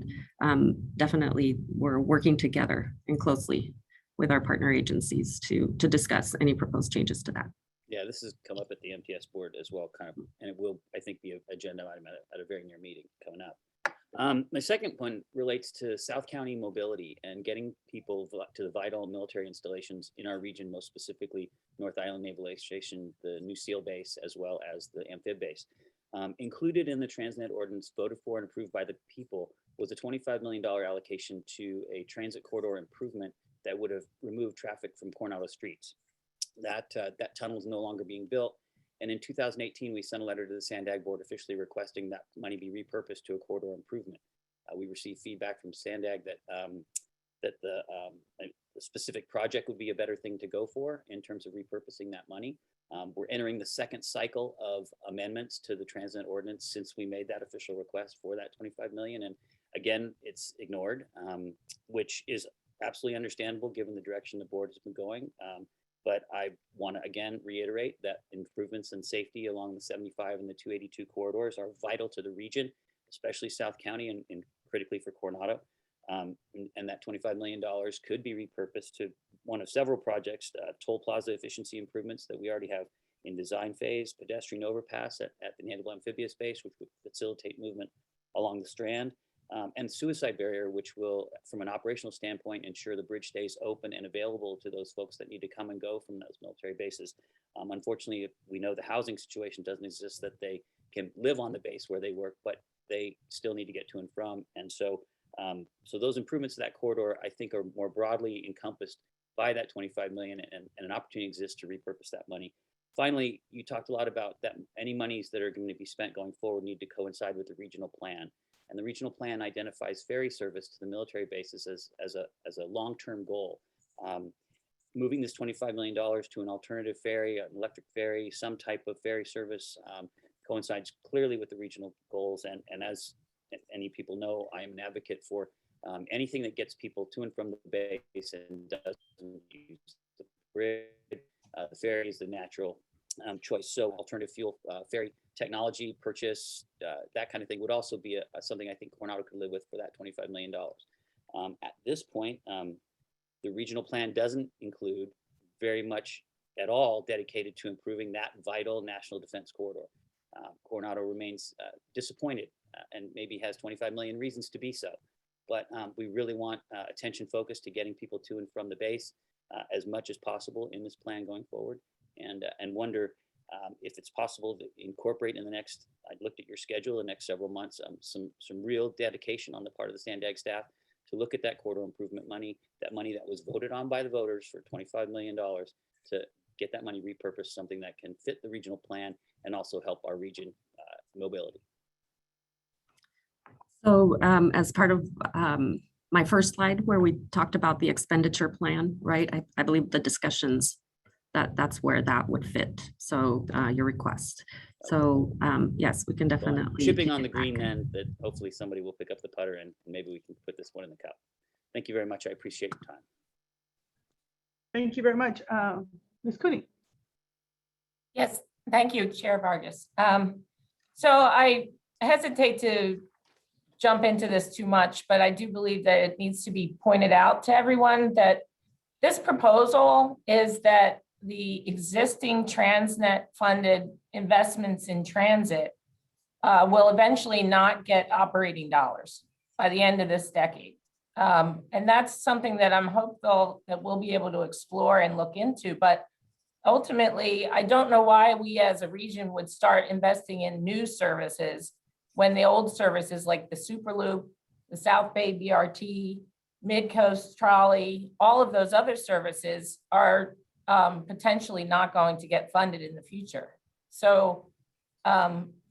definitely we're working together and closely with our partner agencies to discuss any proposed changes to that. Yeah, this has come up at the MTS board as well, kind of, and it will, I think, be an agenda item at a very near meeting coming up. My second one relates to South County mobility and getting people to the vital military installations in our region, most specifically North Island Naval Air Station, the new SEAL base, as well as the amphib base. Included in the TransNet ordinance voted for and approved by the people was a $25 million allocation to a transit corridor improvement that would have removed traffic from Coronado streets. That tunnel is no longer being built. And in 2018, we sent a letter to the Sandag board officially requesting that money be repurposed to a corridor improvement. We received feedback from Sandag that the specific project would be a better thing to go for in terms of repurposing that money. We're entering the second cycle of amendments to the TransNet ordinance since we made that official request for that $25 million. And again, it's ignored, which is absolutely understandable given the direction the board has been going. But I want to again reiterate that improvements in safety along the 75 and the 282 corridors are vital to the region, especially South County and critically for Coronado. And that $25 million could be repurposed to one of several projects, toll plaza efficiency improvements that we already have in design phase, pedestrian overpass at the Navigable Amphibious Base, which would facilitate movement along the Strand, and suicide barrier, which will, from an operational standpoint, ensure the bridge stays open and available to those folks that need to come and go from those military bases. Unfortunately, we know the housing situation doesn't exist, that they can live on the base where they work, but they still need to get to and from. And so, so those improvements to that corridor, I think, are more broadly encompassed by that 25 million, and an opportunity exists to repurpose that money. Finally, you talked a lot about that any monies that are going to be spent going forward need to coincide with the regional plan. And the regional plan identifies ferry service to the military bases as a long-term goal. Moving this $25 million to an alternative ferry, an electric ferry, some type of ferry service coincides clearly with the regional goals. And as any people know, I am an advocate for anything that gets people to and from the base and doesn't use the bridge. The ferry is the natural choice. So alternative fuel ferry technology purchase, that kind of thing would also be something I think Coronado could live with for that $25 million. At this point, the regional plan doesn't include very much at all dedicated to improving that vital national defense corridor. Coronado remains disappointed and maybe has 25 million reasons to be so. But we really want attention focused to getting people to and from the base as much as possible in this plan going forward, and wonder if it's possible to incorporate in the next, I looked at your schedule, the next several months, some real dedication on the part of the Sandag staff to look at that corridor improvement money, that money that was voted on by the voters for $25 million, to get that money repurposed, something that can fit the regional plan and also help our region mobility. So as part of my first slide where we talked about the expenditure plan, right? I believe the discussions that's where that would fit. So your request. So yes, we can definitely. Shipping on the green then that hopefully somebody will pick up the putter and maybe we can put this one in the cup. Thank you very much. I appreciate your time. Thank you very much. Ms. Cooney. Yes, thank you, Chair Vargas. So I hesitate to jump into this too much, but I do believe that it needs to be pointed out to everyone that this proposal is that the existing TransNet funded investments in transit will eventually not get operating dollars by the end of this decade. And that's something that I'm hopeful that we'll be able to explore and look into. But ultimately, I don't know why we as a region would start investing in new services when the old services like the Superloop, the South Bay BRT, Mid-Coast Trolley, all of those other services are potentially not going to get funded in the future. So,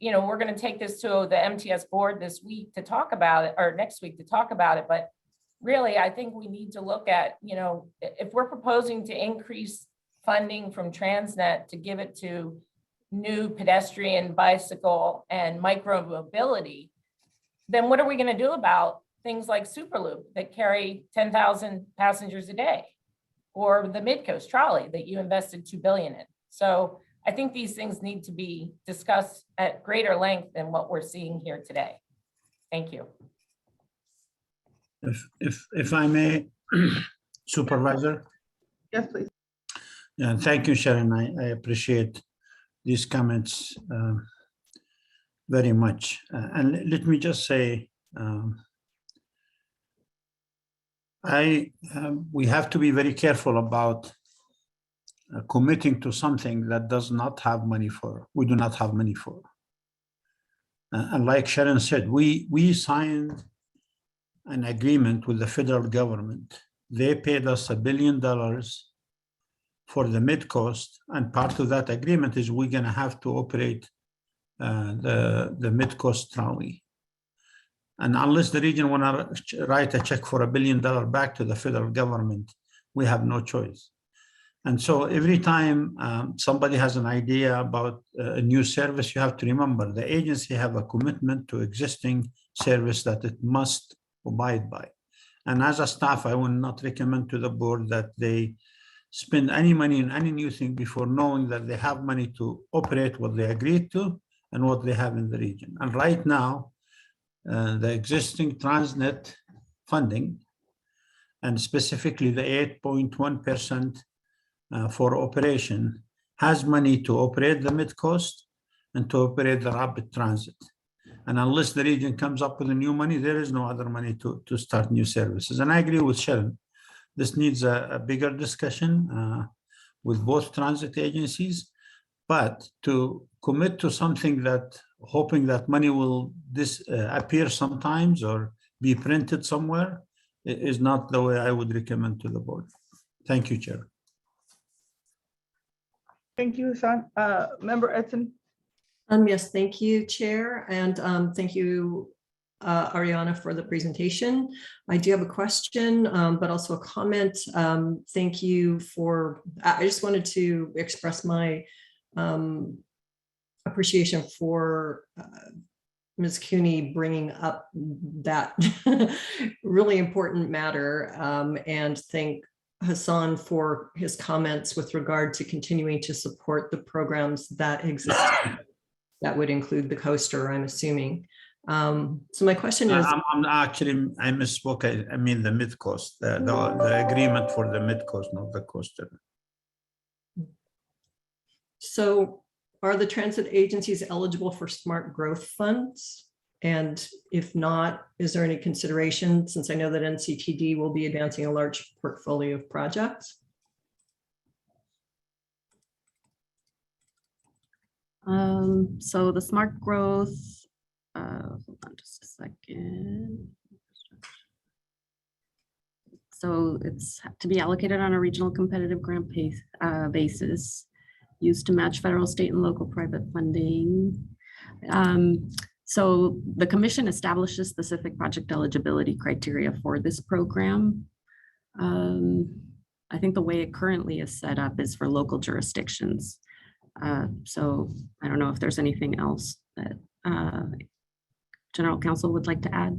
you know, we're going to take this to the MTS board this week to talk about it, or next week to talk about it. But really, I think we need to look at, you know, if we're proposing to increase funding from TransNet to give it to new pedestrian, bicycle, and micro mobility, then what are we going to do about things like Superloop that carry 10,000 passengers a day, or the Mid-Coast Trolley that you invested $2 billion in? So I think these things need to be discussed at greater length than what we're seeing here today. Thank you. If I may, Supervisor. Yes, please. Yeah, thank you, Sharon. I appreciate these comments very much. And let me just say, we have to be very careful about committing to something that does not have money for, we do not have money for. And like Sharon said, we signed an agreement with the federal government. They paid us $1 billion for the Mid-Coast, and part of that agreement is we're going to have to operate the Mid-Coast Trolley. And unless the region want to write a check for $1 billion back to the federal government, we have no choice. And so every time somebody has an idea about a new service, you have to remember the agency have a commitment to existing service that it must abide by. And as a staff, I would not recommend to the board that they spend any money in any new thing before knowing that they have money to operate what they agreed to and what they have in the region. And right now, the existing TransNet funding, and specifically the 8.1% for operation, has money to operate the mid-coast and to operate the rapid transit. And unless the region comes up with a new money, there is no other money to start new services. And I agree with Sharon. This needs a bigger discussion with both transit agencies, but to commit to something that, hoping that money will appear sometimes or be printed somewhere, is not the way I would recommend to the board. Thank you, Chair. Thank you, Hassan. Member Edson. Yes, thank you, Chair, and thank you, Ariana, for the presentation. I do have a question, but also a comment. Thank you for, I just wanted to express my appreciation for Ms. Cooney bringing up that really important matter, and thank Hassan for his comments with regard to continuing to support the programs that exist. That would include the coaster, I'm assuming. So my question is— I misspoke. I mean the mid-coast, the agreement for the mid-coast, not the coaster. So are the transit agencies eligible for smart growth funds? And if not, is there any consideration, since I know that NCTD will be advancing a large portfolio of projects? So the smart growth, hold on just a second. So it's to be allocated on a regional competitive grant basis, used to match federal, state, and local private funding. So the commission establishes specific project eligibility criteria for this program. I think the way it currently is set up is for local jurisdictions. So I don't know if there's anything else that General Counsel would like to add.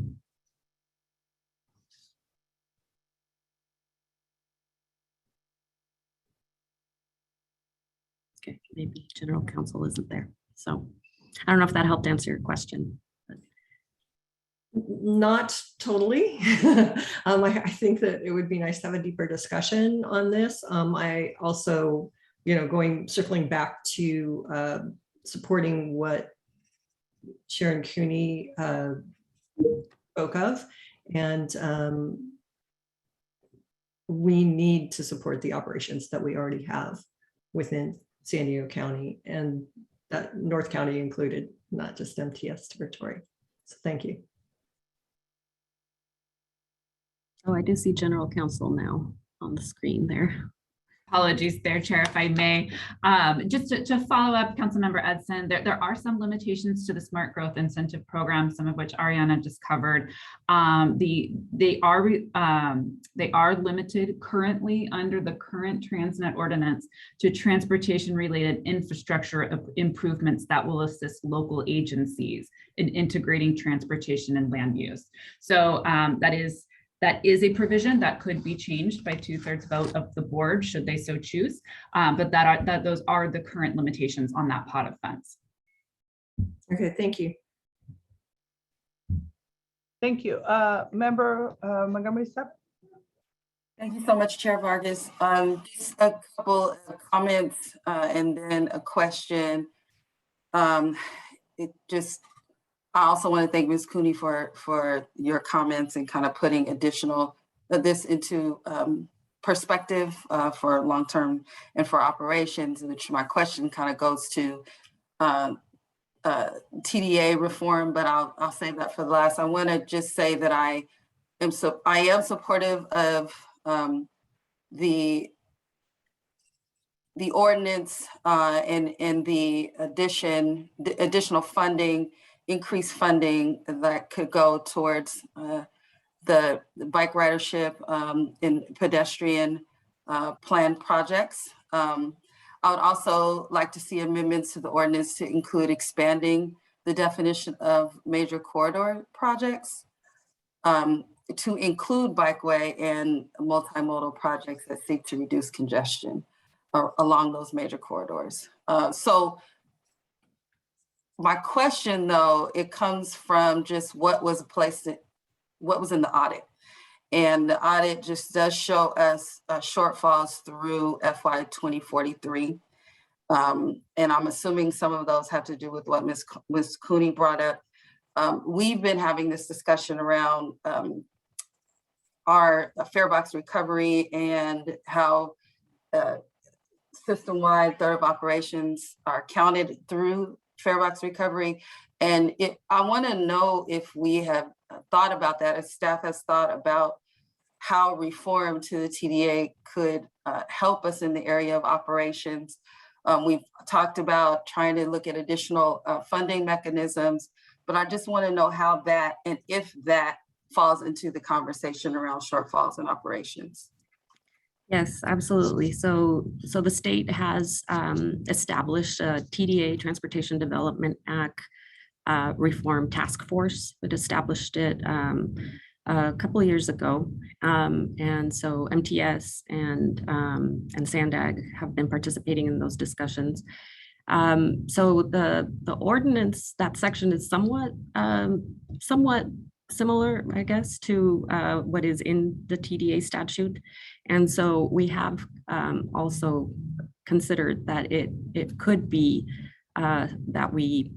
Okay, maybe General Counsel isn't there. So I don't know if that helped answer your question. Not totally. I think that it would be nice to have a deeper discussion on this. I also, circling back to supporting what Sharon Cooney spoke of, and we need to support the operations that we already have within San Diego County, and that North County included, not just MTS territory. So thank you. Oh, I do see General Counsel now on the screen there. Apologies there, Chair, if I may. Just to follow up, Councilmember Edson, there are some limitations to the Smart Growth Incentive Program, some of which Ariana just covered. They are limited currently under the current TransNet ordinance to transportation-related infrastructure improvements that will assist local agencies in integrating transportation and land use. So that is a provision that could be changed by 2/3 vote of the board should they so choose, but those are the current limitations on that pot of funds. Okay, thank you. Thank you. Member Montgomery Step. Thank you so much, Chair Vargas. Just a couple of comments and then a question. I also want to thank Ms. Cooney for your comments and kind of putting this into perspective for long-term and for operations, which my question kind of goes to TDA reform, but I'll save that for the last. I want to just say that I am supportive of the ordinance and the additional funding, increased funding that could go towards the bike ridership and pedestrian plan projects. I would also like to see amendments to the ordinance to include expanding the definition of major corridor projects to include bikeway and multimodal projects that seek to reduce congestion along those major corridors. So my question, though, it comes from just what was in the audit. And the audit just does show us shortfalls through FY 2043. And I'm assuming some of those have to do with what Ms. Cooney brought up. We've been having this discussion around our fare box recovery and how system-wide third of operations are counted through fare box recovery. And I want to know if we have thought about that, if staff has thought about how reform to the TDA could help us in the area of operations. We've talked about trying to look at additional funding mechanisms, but I just want to know how that, and if that falls into the conversation around shortfalls in operations. Yes, absolutely. So the state has established a TDA, Transportation Development Act Reform Task Force. It established it a couple of years ago. And so MTS and SANDAG have been participating in those discussions. So the ordinance, that section is somewhat similar, I guess, to what is in the TDA statute. And so we have also considered that it could be that we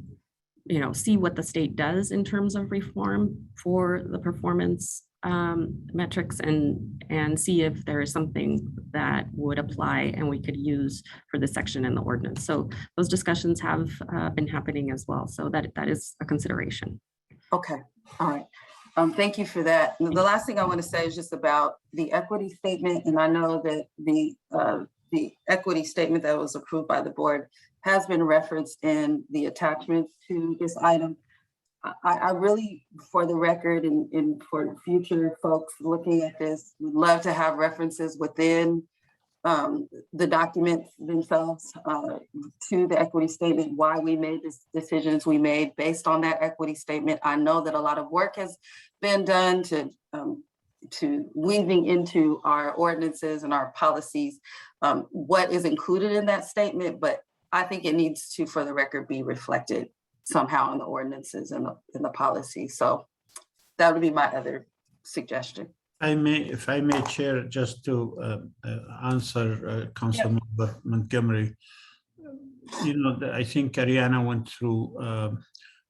see what the state does in terms of reform for the performance metrics and see if there is something that would apply and we could use for this section in the ordinance. So those discussions have been happening as well. So that is a consideration. Okay, all right. Thank you for that. The last thing I want to say is just about the equity statement. And I know that the equity statement that was approved by the board has been referenced in the attachments to this item. I really, for the record and for future folks looking at this, would love to have references within the documents themselves to the equity statement, why we made the decisions we made based on that equity statement. I know that a lot of work has been done to weaving into our ordinances and our policies what is included in that statement, but I think it needs to, for the record, be reflected somehow in the ordinances and in the policy. So that would be my other suggestion. If I may, Chair, just to answer Councilmember Montgomery. I think Ariana went through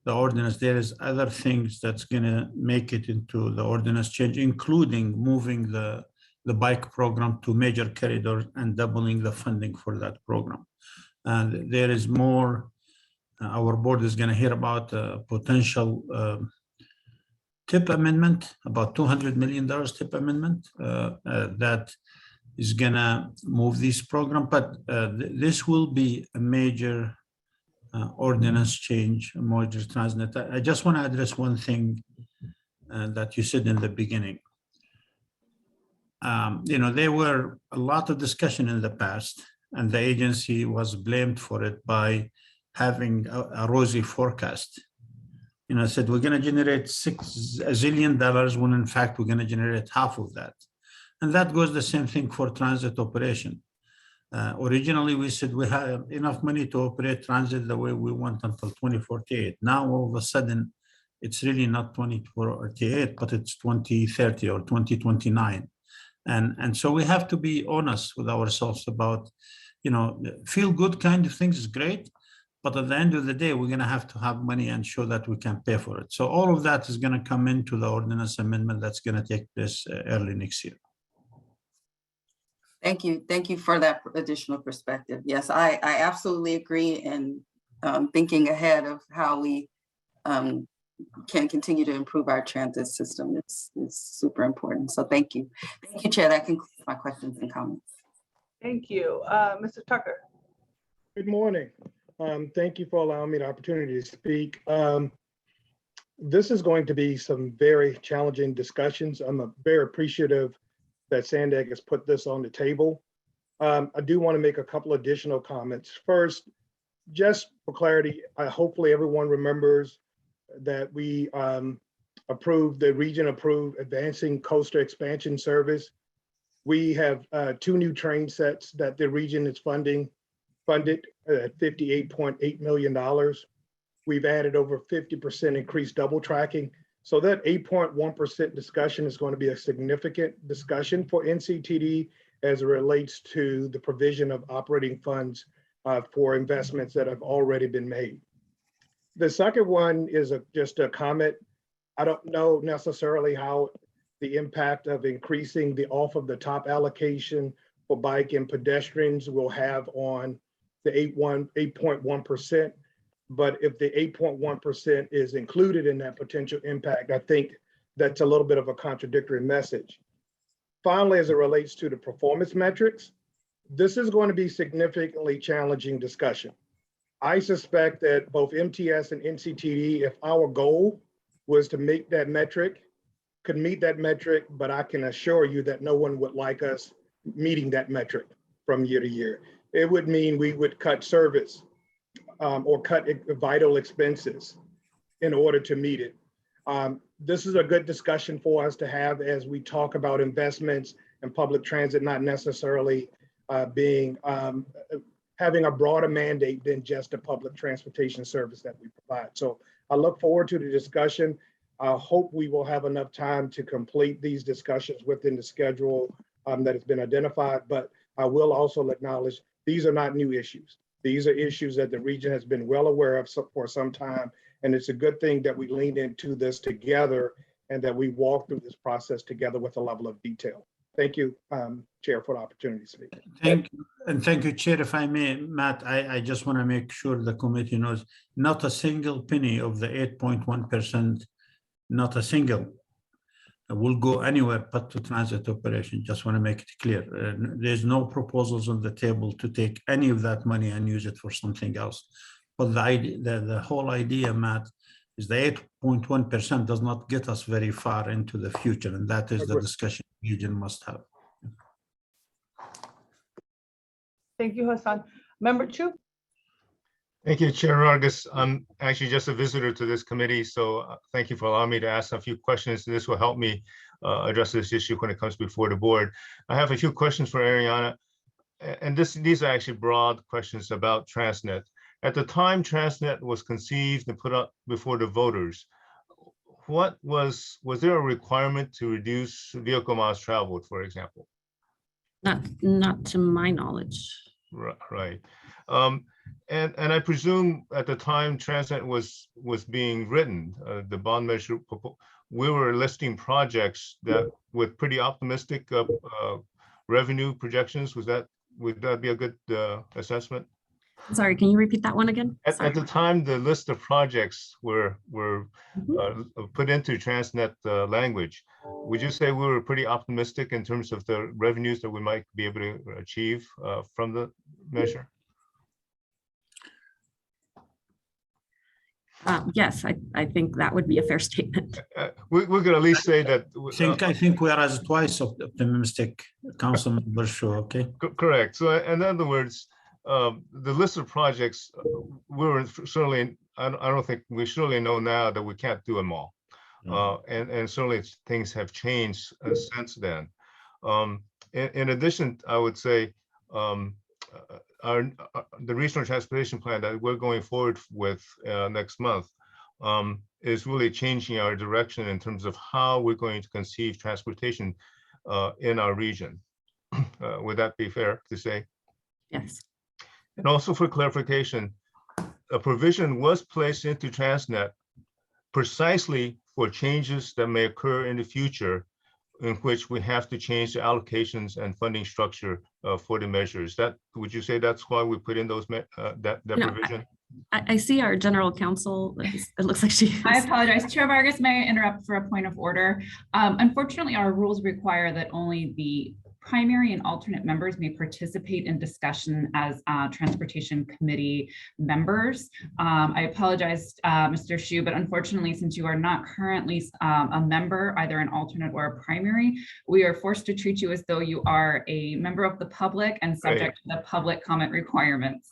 the ordinance. There is other things that's gonna make it into the ordinance change, including moving the bike program to major corridors and doubling the funding for that program. And there is more. Our board is going to hear about a potential TIP amendment, about $200 million TIP amendment that is going to move this program. But this will be a major ordinance change, a major TransNet. I just want to address one thing that you said in the beginning. There were a lot of discussion in the past, and the agency was blamed for it by having a rosy forecast. Said we're going to generate $6 zillion when in fact we're going to generate half of that. And that goes the same thing for transit operation. Originally, we said we have enough money to operate transit the way we want until 2048. Now, all of a sudden, it's really not 2048, but it's 2030 or 2029. And so we have to be honest with ourselves about, feel good kind of things is great, but at the end of the day, we're going to have money and show that we can pay for it. So all of that is going to come into the ordinance amendment that's going to take place early next year. Thank you. Thank you for that additional perspective. Yes, I absolutely agree. And thinking ahead of how we can continue to improve our transit system is super important. So thank you. Thank you, Chair. That concludes my questions and comments. Thank you. Mr. Tucker. Good morning. Thank you for allowing me the opportunity to speak. This is going to be some very challenging discussions. I'm very appreciative that SANDAG has put this on the table. I do want to make a couple additional comments. First, just for clarity, hopefully everyone remembers that we the region approved Advancing Coastal Expansion Service. We have 2 new train sets that the region is funded at $58.8 million. We've added over 50% increased double tracking. So that 8.1% discussion is going to be a significant discussion for NCTD as it relates to the provision of operating funds for investments that have already been made. The second one is just a comment. I don't know necessarily how the impact of increasing the off of the top allocation for bike and pedestrians will have on the 8.1%. But if the 8.1% is included in that potential impact, I think that's a little bit of a contradictory message. Finally, as it relates to the performance metrics, this is going to be significantly challenging discussion. I suspect that both MTS and NCTD, if our goal was to make that metric, could meet that metric, but I can assure you that no one would like us meeting that metric from year to year. It would mean we would cut service or cut vital expenses in order to meet it. This is a good discussion for us to have as we talk about investments in public transit, not necessarily having a broader mandate than just a public transportation service that we provide. So I look forward to the discussion. I hope we will have enough time to complete these discussions within the schedule that has been identified, but I will also acknowledge these are not new issues. These are issues that the region has been well aware of for some time, and it's a good thing that we lean into this together and that we walk through this process together with a level of detail. Thank you, Chair, for the opportunity to speak. Thank you, Chair. If I may, Matt, I just want to make sure the committee knows not a single penny of the 8.1%, not a single, will go anywhere but to transit operation. Just want to make it clear. There's no proposals on the table to take any of that money and use it for something else. But the whole idea, Matt, is the 8.1% does not get us very far into the future, and that is the discussion the region must have. Thank you, Hassan. Member Chu? Thank you, Chair Vargas. I'm actually just a visitor to this committee, so thank you for allowing me to ask a few questions. This will help me address this issue when it comes before the board. I have a few questions for Ariana, and these are actually broad questions about TransNet. At the time TransNet was conceived and put up before the voters, was there a requirement to reduce vehicle miles traveled, for example? Not to my knowledge. Right. And I presume at the time TransNet was being written, the bond measure, we were listing projects that with pretty optimistic revenue projections. Would that be a good assessment? Sorry, can you repeat that one again? At the time, the list of projects were put into TransNet language. Would you say we were pretty optimistic in terms of the revenues that we might be able to achieve from the measure? Yes, I think that would be a fair statement. We could at least say that. I think we are as twice optimistic, Councilmember Shaw, okay? Correct. So in other words, the list of projects, we were certainly, I don't think we surely know now that we can't do them all. And certainly things have changed since then. In addition, I would say the regional transportation plan that we're going forward with next month is really changing our direction in terms of how we're going to conceive transportation in our region. Would that be fair to say? Yes. And also for clarification, a provision was placed into TransNet precisely for changes that may occur in the future in which we have to change the allocations and funding structure for the measures. Would you say that's why we put in those that provision? I see our general counsel. It looks like she. I apologize, Chair Vargas. May I interrupt for a point of order? Unfortunately, our rules require that only the primary and alternate members may participate in discussion as transportation committee members. I apologize, Mr. Shu, but unfortunately, since you are not currently a member, either an alternate or a primary, we are forced to treat you as though you are a member of the public and subject to the public comment requirements.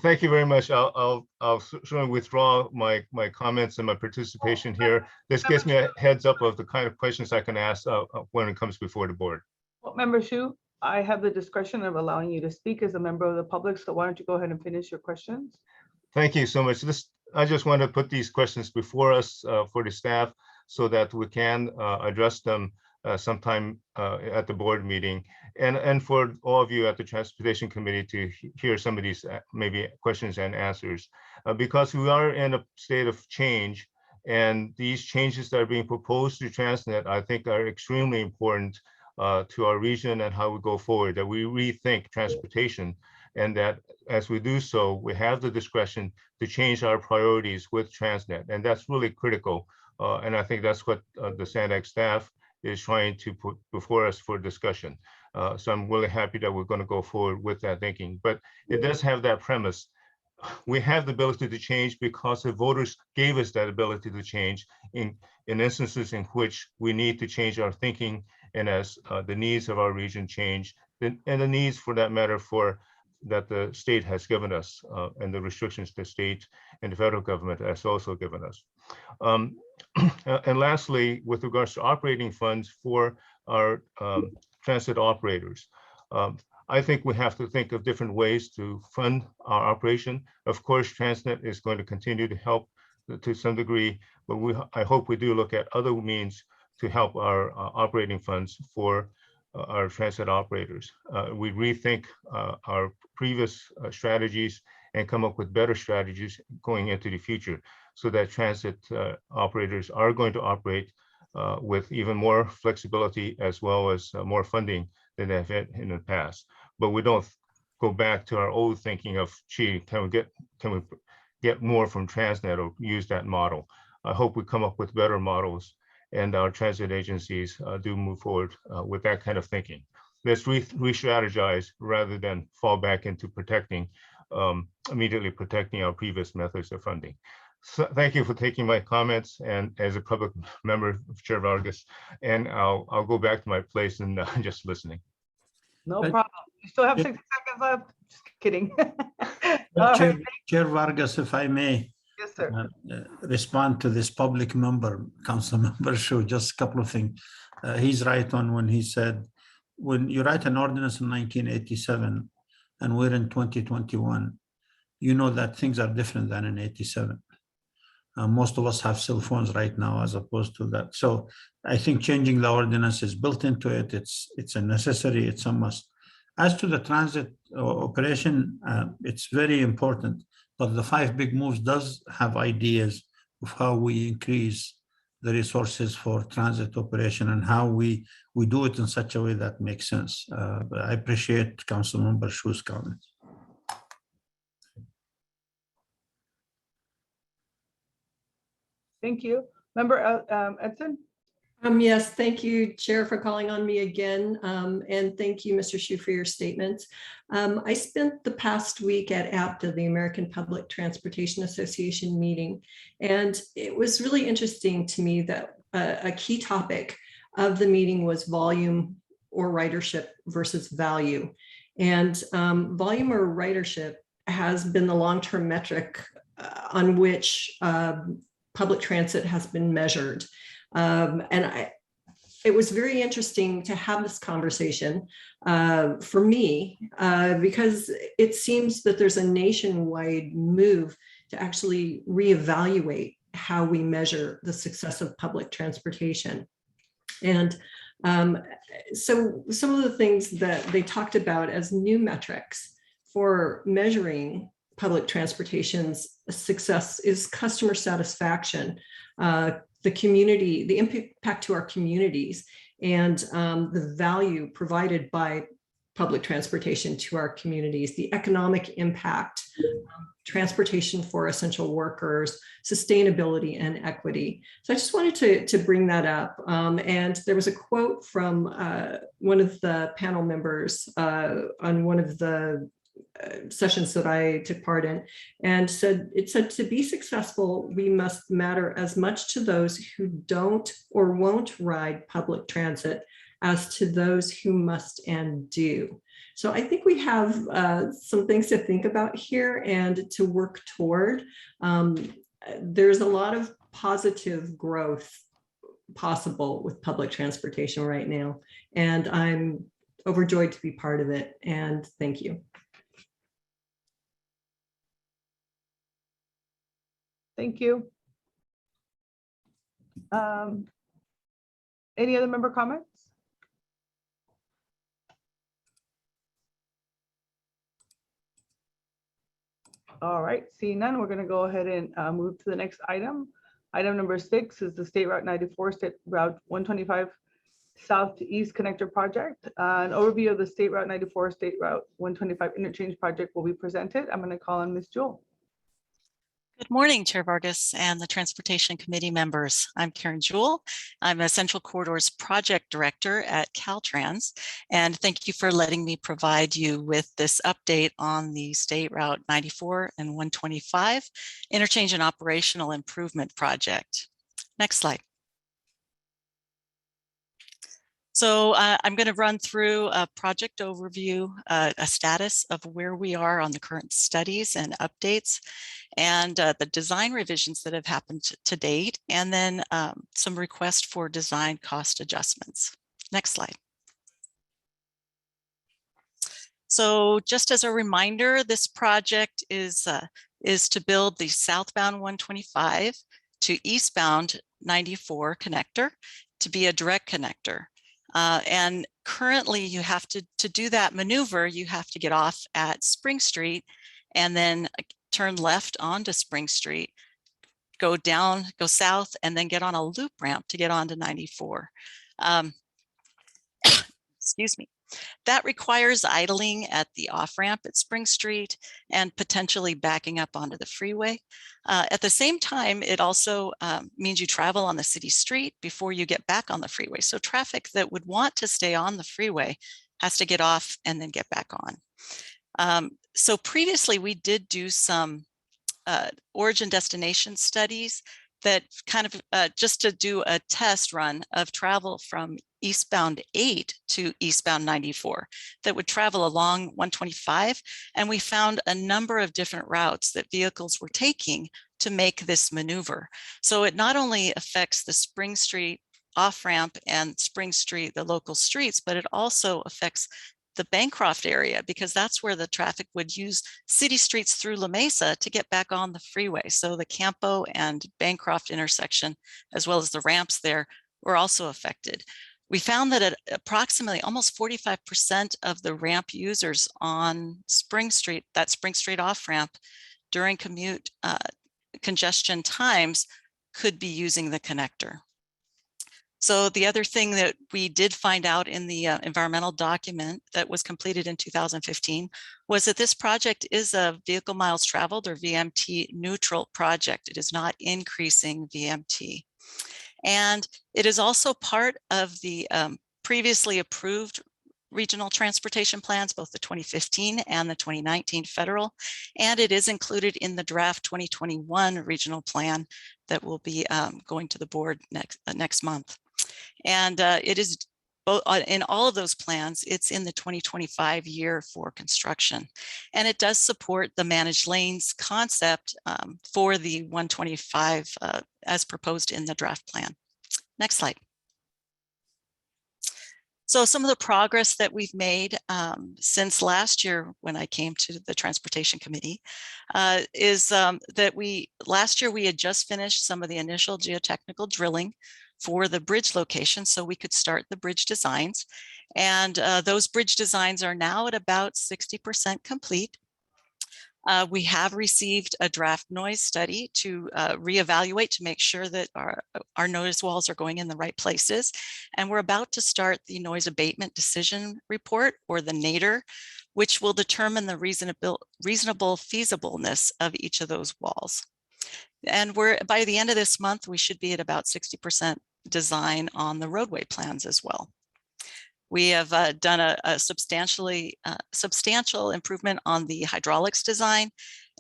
Thank you very much. I'll certainly withdraw my comments and my participation here. This gives me a heads up of the kind of questions I can ask when it comes before the board. Well, Member Shu, I have the discretion of allowing you to speak as a member of the public, so why don't you go ahead and finish your questions? Thank you so much. I just want to put these questions before us for the staff so that we can address them sometime at the board meeting, and for all of you at the Transportation Committee to hear some of these maybe questions and answers, because we are in a state of change, and these changes that are being proposed to TransNet, I think, are extremely important to our region and how we go forward, that we rethink transportation, and that as we do so, we have the discretion to change our priorities with TransNet, and that's really critical. And I think that's what the SANDAG staff is trying to put before us for discussion. So I'm really happy that we're going to go forward with that thinking. But it does have that premise. We have the ability to change because the voters gave us that ability to change in instances in which we need to change our thinking, and as the needs of our region change, and the needs for that matter for that the state has given us, and the restrictions the state and the federal government has also given us. And lastly, with regards to operating funds for our transit operators, I think we have to think of different ways to fund our operation. Of course, TransNet is going to continue to help to some degree, but I hope we do look at other means to help our operating funds for our transit operators. We rethink our previous strategies and come up with better strategies going into the future, so that transit operators are going to operate with even more flexibility as well as more funding than they've had in the past. But we don't go back to our old thinking of, gee, can we get more from TransNet or use that model? I hope we come up with better models, and our transit agencies do move forward with that kind of thinking. Let's re-strategize rather than fall back into immediately protecting our previous methods of funding. So thank you for taking my comments, and as a public member of Chair Vargas, and I'll go back to my place and just listening. No problem. You still have 60 seconds left. Just kidding. All Chair, right. Chair Vargas, if I may. Yes, sir. Respond to this public member, council member show, just a couple of things. He's right on when he said, when you write an ordinance in 1987 and we're in 2021, you know that things are different than in 87. Most of us have cell phones right now as opposed to that. So I think changing the ordinance is built into it. It's a necessary, it's a must. As to the transit operation, it's very important, but the 5 big moves does have ideas of how we increase the resources for transit operation and how we do it in such a way that makes sense. But I appreciate Councilmember Shu's comments. Thank you. Member Edson? Yes, thank you, Chair, for calling on me again. And thank you, Mr. Shu, for your statements. I spent the past week at APTA, the American Public Transportation Association meeting, and it was really interesting to me that a key topic of the meeting was volume or ridership versus value. And volume or ridership has been the long-term metric on which public transit has been measured. It was very interesting to have this conversation for me because it seems that there's a nationwide move to actually reevaluate how we measure the success of public transportation. And so some of the things that they talked about as new metrics for measuring public transportation's success is customer satisfaction, the community, the impact to our communities, and the value provided by public transportation to our communities, the economic impact, transportation for essential workers, sustainability, and equity. So I just wanted to bring that up. And there was a quote from one of the panel members on one of the sessions that I took part in, and it said, to be successful, we must matter as much to those who don't or won't ride public transit as to those who must and do. So I think we have some things to think about here and to work toward. There's a lot of positive growth possible with public transportation right now, and I'm overjoyed to be part of it, and thank you. Thank you. Any other member comments? All right, seeing none, we're gonna go ahead and move to the next item. Item number 6 is the State Route 94, State Route 125 South to East Connector Project. An overview of the State Route 94, State Route 125 Interchange Project will be presented. I'm gonna call on Ms. Jewell. Good morning, Chair Vargas and the Transportation Committee members. I'm Karen Jewell. I'm a Central Corridors Project Director at Caltrans, and thank you for letting me provide you with this update on the State Route 94 and 125 Interchange and Operational Improvement Project. Next slide. So I'm going to run through a project overview, a status of where we are on the current studies and updates, and the design revisions that have happened to date, and then some requests for design cost adjustments. Next slide. So just as a reminder, this project is to build the southbound 125 to eastbound 94 connector to be a direct connector. And currently you have to do that maneuver, you have to get off at Spring Street and then turn left onto Spring Street, go down, go south, and then get on a loop ramp to get onto 94. Excuse me. That requires idling at the off-ramp at Spring Street and potentially backing up onto the freeway. At the same time, it also means you travel on the city street before you get back on the freeway. So traffic that would want to stay on the freeway has to get off and then get back on. So previously we did do some origin destination studies that kind of just to do a test run of travel from eastbound 8 to eastbound 94 that would travel along 125. And we found a number of different routes that vehicles were taking to make this maneuver. So it not only affects the Spring Street off-ramp and Spring Street, the local streets, but it also affects the Bancroft area, because that's where the traffic would use city streets through La Mesa to get back on the freeway. So the Campo and Bancroft intersection, as well as the ramps there, were also affected. We found that at approximately almost 45% of the ramp users on Spring Street, that Spring Street off ramp during commute congestion times, could be using the connector. So the other thing that we did find out in the environmental document that was completed in 2015 was that this project is a vehicle miles traveled or VMT neutral project. It is not increasing VMT. And it is also part of the previously approved regional transportation plans, both the 2015 and the 2019 federal, and it is included in the draft 2021 regional plan that will be going to the board next month. And it is both in all of those plans, it's in the 2025 year for construction. And it does support the managed lanes concept for the 125 as proposed in the draft plan. Next slide. So some of the progress that we've made since last year when I came to the Transportation Committee is that last year we had just finished some of the initial geotechnical drilling for the bridge location so we could start the bridge designs. And those bridge designs are now at about 60% complete. We have received a draft noise study to reevaluate to make sure that our noise walls are going in the right places. And we're about to start the noise abatement decision report, or the NADER, which will determine the reasonable feasibleness of each of those walls. And by the end of this month, we should be at about 60% design on the roadway plans as well. We have done a substantial improvement on the hydraulics design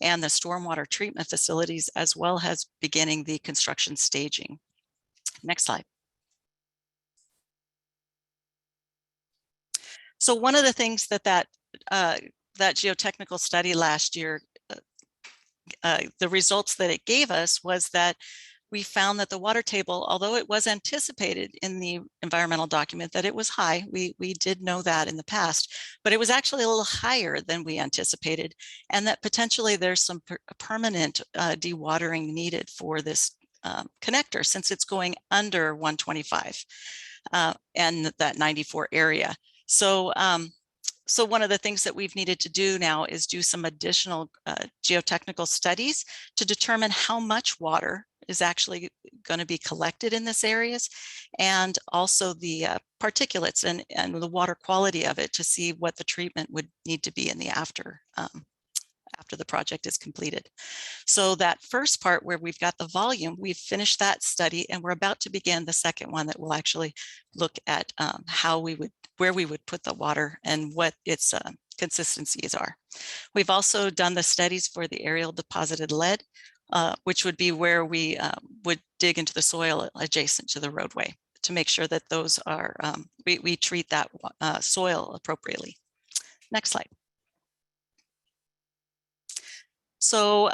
and the stormwater treatment facilities, as well as beginning the construction staging. Next slide. So one of the things that geotechnical study last year, the results that it gave us was that we found that the water table, although it was anticipated in the environmental document that it was high, we did know that in the past, but it was actually a little higher than we anticipated, and that potentially there's some permanent dewatering needed for this connector since it's going under 125. and that 94 area. So so one of the things that we've needed to do now is do some additional geotechnical studies to determine how much water is actually going to be collected in this areas, and also the particulates and the water quality of it, to see what the treatment would need to be in the after the project is completed. So that first part where we've got the volume, we've finished that study, and we're about to begin the second one that will actually look at where we would put the water and what its consistencies are. We've also done the studies for the aerial deposited lead, which would be where we would dig into the soil adjacent to the roadway to make sure that those are, we treat that soil appropriately. Next slide. So,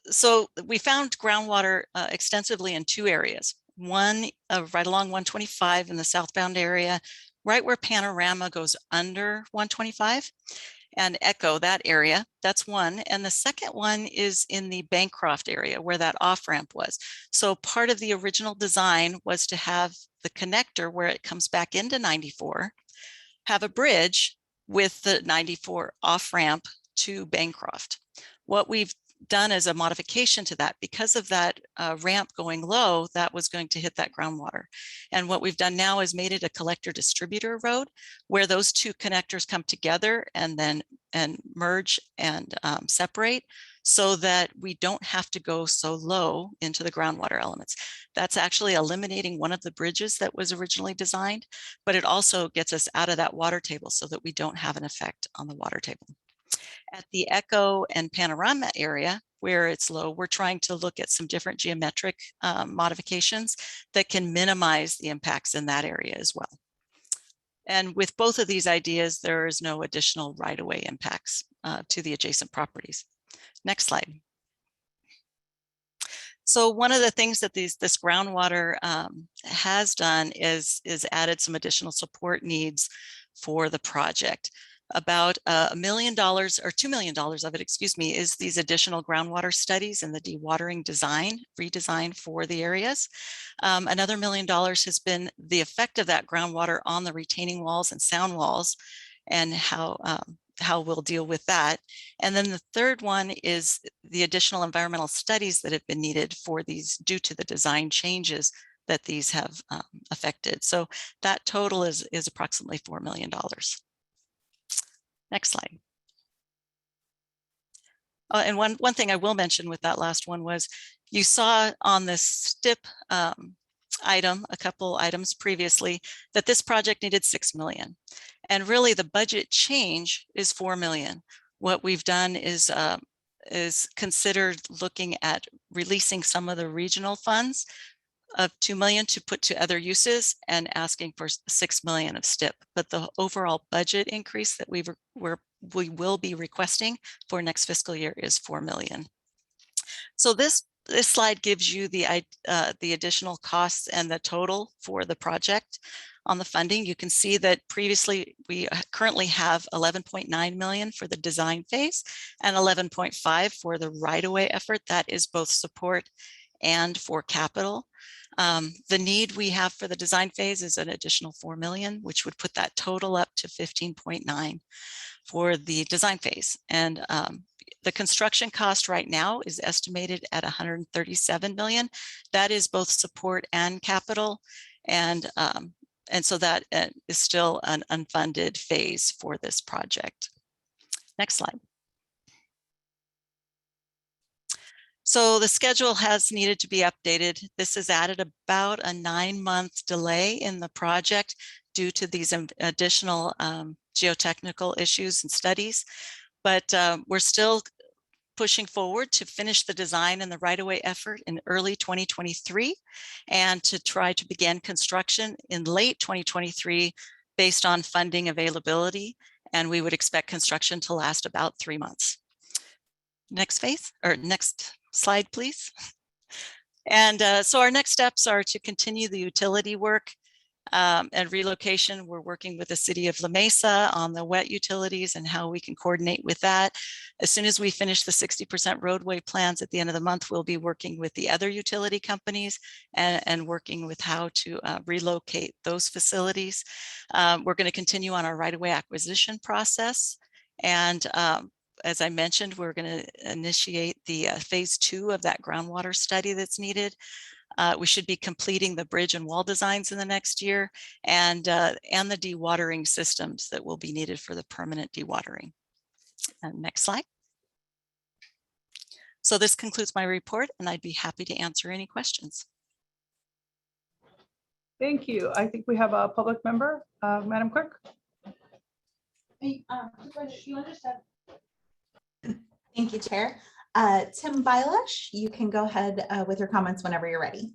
so we found groundwater extensively in two areas. One right along 125 in the southbound area, right where Panorama goes under 125, and Echo, that area, that's one. And the second one is in the Bancroft area where that off-ramp was. So part of the original design was to have the connector where it comes back into 94, have a bridge with the 94 off-ramp to Bancroft. What we've done as a modification to that, because of that ramp going low, that was going to hit that groundwater. And what we've done now is made it a collector distributor road where those two connectors come together and then merge and separate, so that we don't have to go so low into the groundwater elements. That's actually eliminating one of the bridges that was originally designed, but it also gets us out of that water table so that we don't have an effect on the water table. At the Echo and Panorama area where it's low, we're trying to look at some different geometric modifications that can minimize the impacts in that area as well. And with both of these ideas, there is no additional right-of-way impacts to the adjacent properties. Next slide. So one of the things that this groundwater has done is added some additional support needs for the project. About $1 million or $2 million of it, excuse me, is these additional groundwater studies and the dewatering redesign for the areas. Another $1 million has been the effect of that groundwater on the retaining walls and sound walls, and how we'll deal with that. And then the third one is the additional environmental studies that have been needed for these due to the design changes that these have affected. So that total is approximately $4 million. Next slide. And one thing I will mention with that last one was, you saw on this Stip item, a couple items previously, that this project needed $6 million. And really the budget change is $4 million. What we've done is considered looking at releasing some of the regional funds of $2 million to put to other uses and asking for $6 million of Stip. But the overall budget increase that we will be requesting for next fiscal year is $4 million. So this slide gives you the additional costs and the total for the project on the funding. You can see that previously we currently have 11.9 million for the design phase and 11.5 for the right-of-way effort. That is both support and for capital. The need we have for the design phase is an additional 4 million, which would put that total up to 15.9 for the design phase. And the construction cost right now is estimated at 137 million. That is both support and capital. And so that is still an unfunded phase for this project. Next slide. So the schedule has needed to be updated. This has added about a 9-month delay in the project due to these additional geotechnical issues and studies. But we're still pushing forward to finish the design and the right-of-way effort in early 2023 and to try to begin construction in late 2023 based on funding availability. And we would expect construction to last about 3 months. Next phase, or next slide, please. And so our next steps are to continue the utility work. And relocation, we're working with the city of La Mesa on the wet utilities and how we can coordinate with that. As soon as we finish the 60% roadway plans at the end of the month, we'll be working with the other utility companies and working with how to relocate those facilities. We're going to continue on our right-of-way acquisition process. And as I mentioned, we're going to initiate the phase 2 of that groundwater study that's needed. We should be completing the bridge and wall designs in the next year, and the dewatering systems that will be needed for the permanent dewatering. Next slide. So this concludes my report, and I'd be happy to answer any questions. Thank you. I think we have a public member, Madam Clerk. Thank you, Chair. Tim Bilash, you can go ahead with your comments whenever you're ready.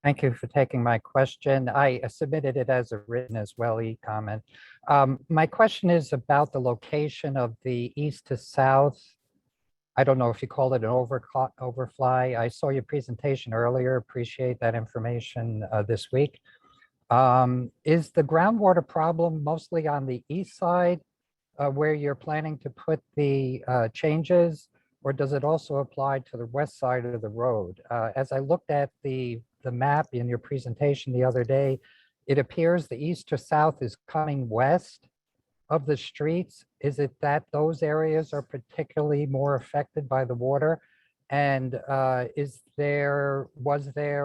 Thank you for taking my question. I submitted it as a written as well, e-comment. My question is about the location of the east to south. I don't know if you call it an overfly. I saw your presentation earlier. Appreciate that information this week. Is the groundwater problem mostly on the east side where you're planning to put the changes, or does it also apply to the west side of the road? As I looked at the map in your presentation the other day, it appears the east to south is coming west of the streets. Is it that those areas are particularly more affected by the water? And was there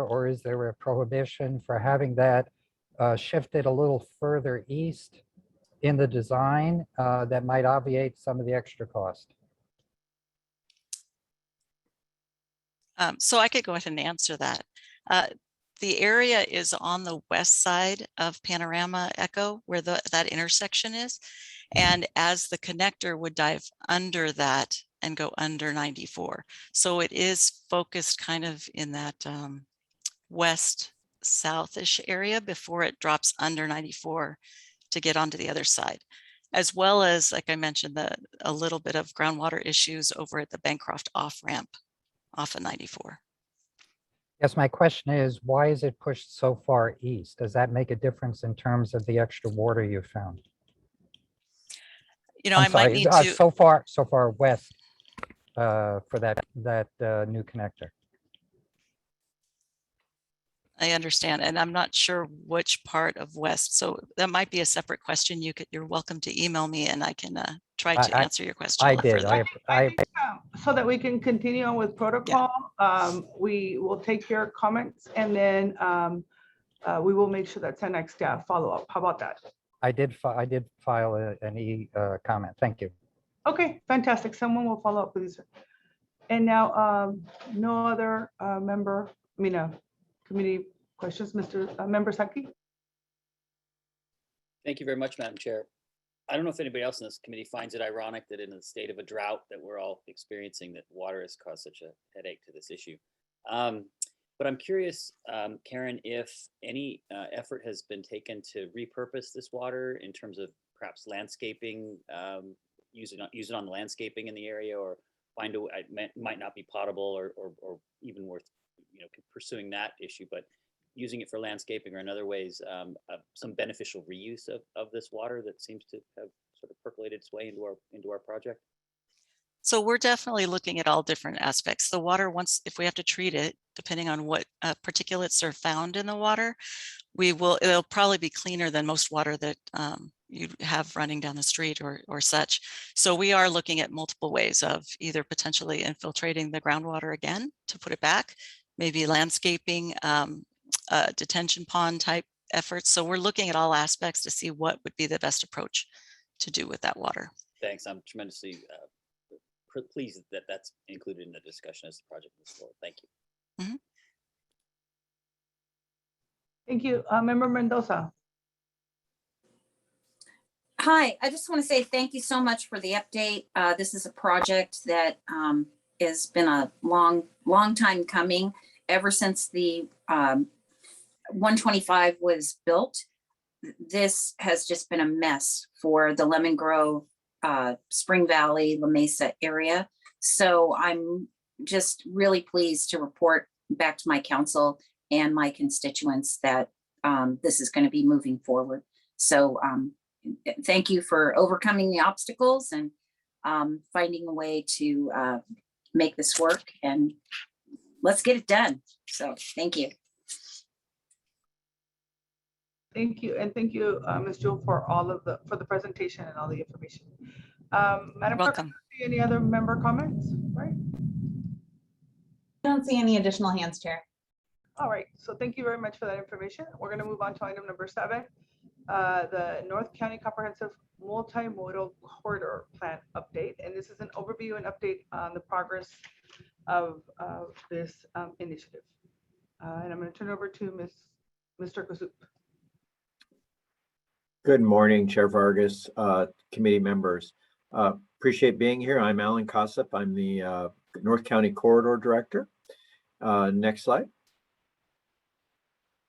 or is there a prohibition for having that shifted a little further east in the design that might obviate some of the extra cost? So I could go ahead and answer that. The area is on the west side of Panorama Echo, where that intersection is. And as the connector would dive under that and go under 94. So it is focused kind of in that west southish area before it drops under 94 to get onto the other side. As well as, like I mentioned, a little bit of groundwater issues over at the Bancroft off-ramp off of 94. Yes, my question is, why is it pushed so far east? Does that make a difference in terms of the extra water you found? You know, I might need to so far west for that new connector. I understand, and I'm not sure which part of west. So that might be a separate question. You're welcome to email me, and I can try to answer your question. I did. So that we can continue on with protocol, we will take your comments and then we will make sure that NX staff follow up. How about that? I did file an comment. Thank you. Okay, fantastic. Someone will follow up with you. And now, no other committee questions, Member Saki? Thank you very much, Madam Chair. I don't know if anybody else in this committee finds it ironic that in the state of a drought that we're all experiencing, that water has caused such a headache to this issue. But I'm curious, Karen, if any effort has been taken to repurpose this water in terms of perhaps landscaping, use it on landscaping in the area, or find it might not be potable or even worth pursuing that issue, but using it for landscaping or in other ways, some beneficial reuse of this water that seems to have sort of percolated its way into our project? So we're definitely looking at all different aspects. The water, if we have to treat it, depending on what particulates are found in the water, it'll probably be cleaner than most water that you have running down the street or such. So we are looking at multiple ways of either potentially infiltrating the groundwater again to put it back, maybe landscaping, detention pond type efforts. So we're looking at all aspects to see what would be the best approach to do with that water. Thanks. I'm tremendously pleased that that's included in the discussion as the project moves forward. Thank you. Mm-hmm. Thank you. Member Mendoza. Hi, I just want to say thank you so much for the update. This is a project that has been a long time coming. Ever since the 125 was built, this has just been a mess for the Lemon Grove, Spring Valley, La Mesa area. So I'm just really pleased to report back to my council and my constituents that this is going to be moving forward. So thank you for overcoming the obstacles and finding a way to make this work, and let's get it done. So thank you. Thank you, and thank you, Ms. Jewell, for the presentation and all the information. Madam Clerk, any other member comments? Right. I don't see any additional hands, Chair. All right, so thank you very much for that information. We're going to move on to item number 7, the North County Comprehensive Multimodal Corridor Plan update. And this is an overview and update on the progress of this initiative. And I'm going to turn it over to Mr. Kazoop. Good morning, Chair Vargas, committee members. Appreciate being here. I'm Alan Kossip. I'm the North County Corridor Director. Next slide.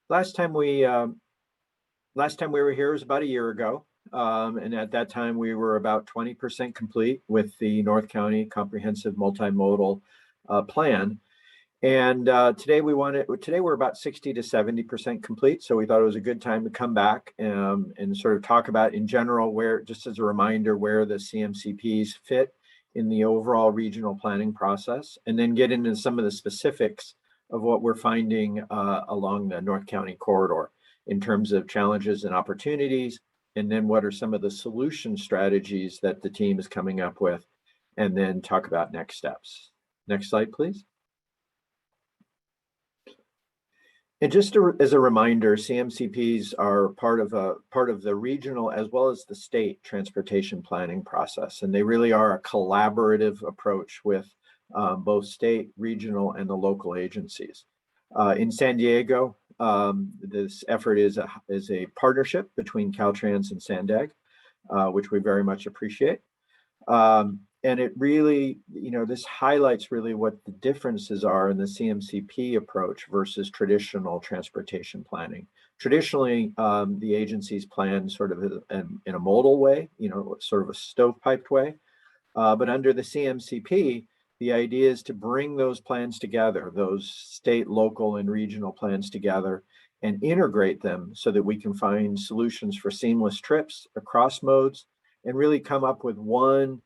Last time we were here was about a year ago, and at that time we were about 20% complete with the North County Comprehensive Multimodal Plan. And today we're about 60 to 70% complete. So we thought it was a good time to come back and sort of talk about in general where, just as a reminder, where the CMCPs fit in the overall regional planning process, and then get into some of the specifics of what we're finding along the North County corridor in terms of challenges and opportunities, and then what are some of the solution strategies that the team is coming up with, and then talk about next steps. Next slide, please. And just as a reminder, CMCPs are part of the regional as well as the state transportation planning process, and they really are a collaborative approach with both state, regional, and the local agencies. In San Diego, this effort is a partnership between Caltrans and Sandag, which we very much appreciate. And it really, this highlights really what the differences are in the CMCP approach versus traditional transportation planning. Traditionally, the agencies plan sort of in a modal way, sort of a stovepiped way. But under the CMCP, the idea is to bring those plans together, those state, local, and regional plans together, and integrate them so that we can find solutions for seamless trips across modes and really come up with one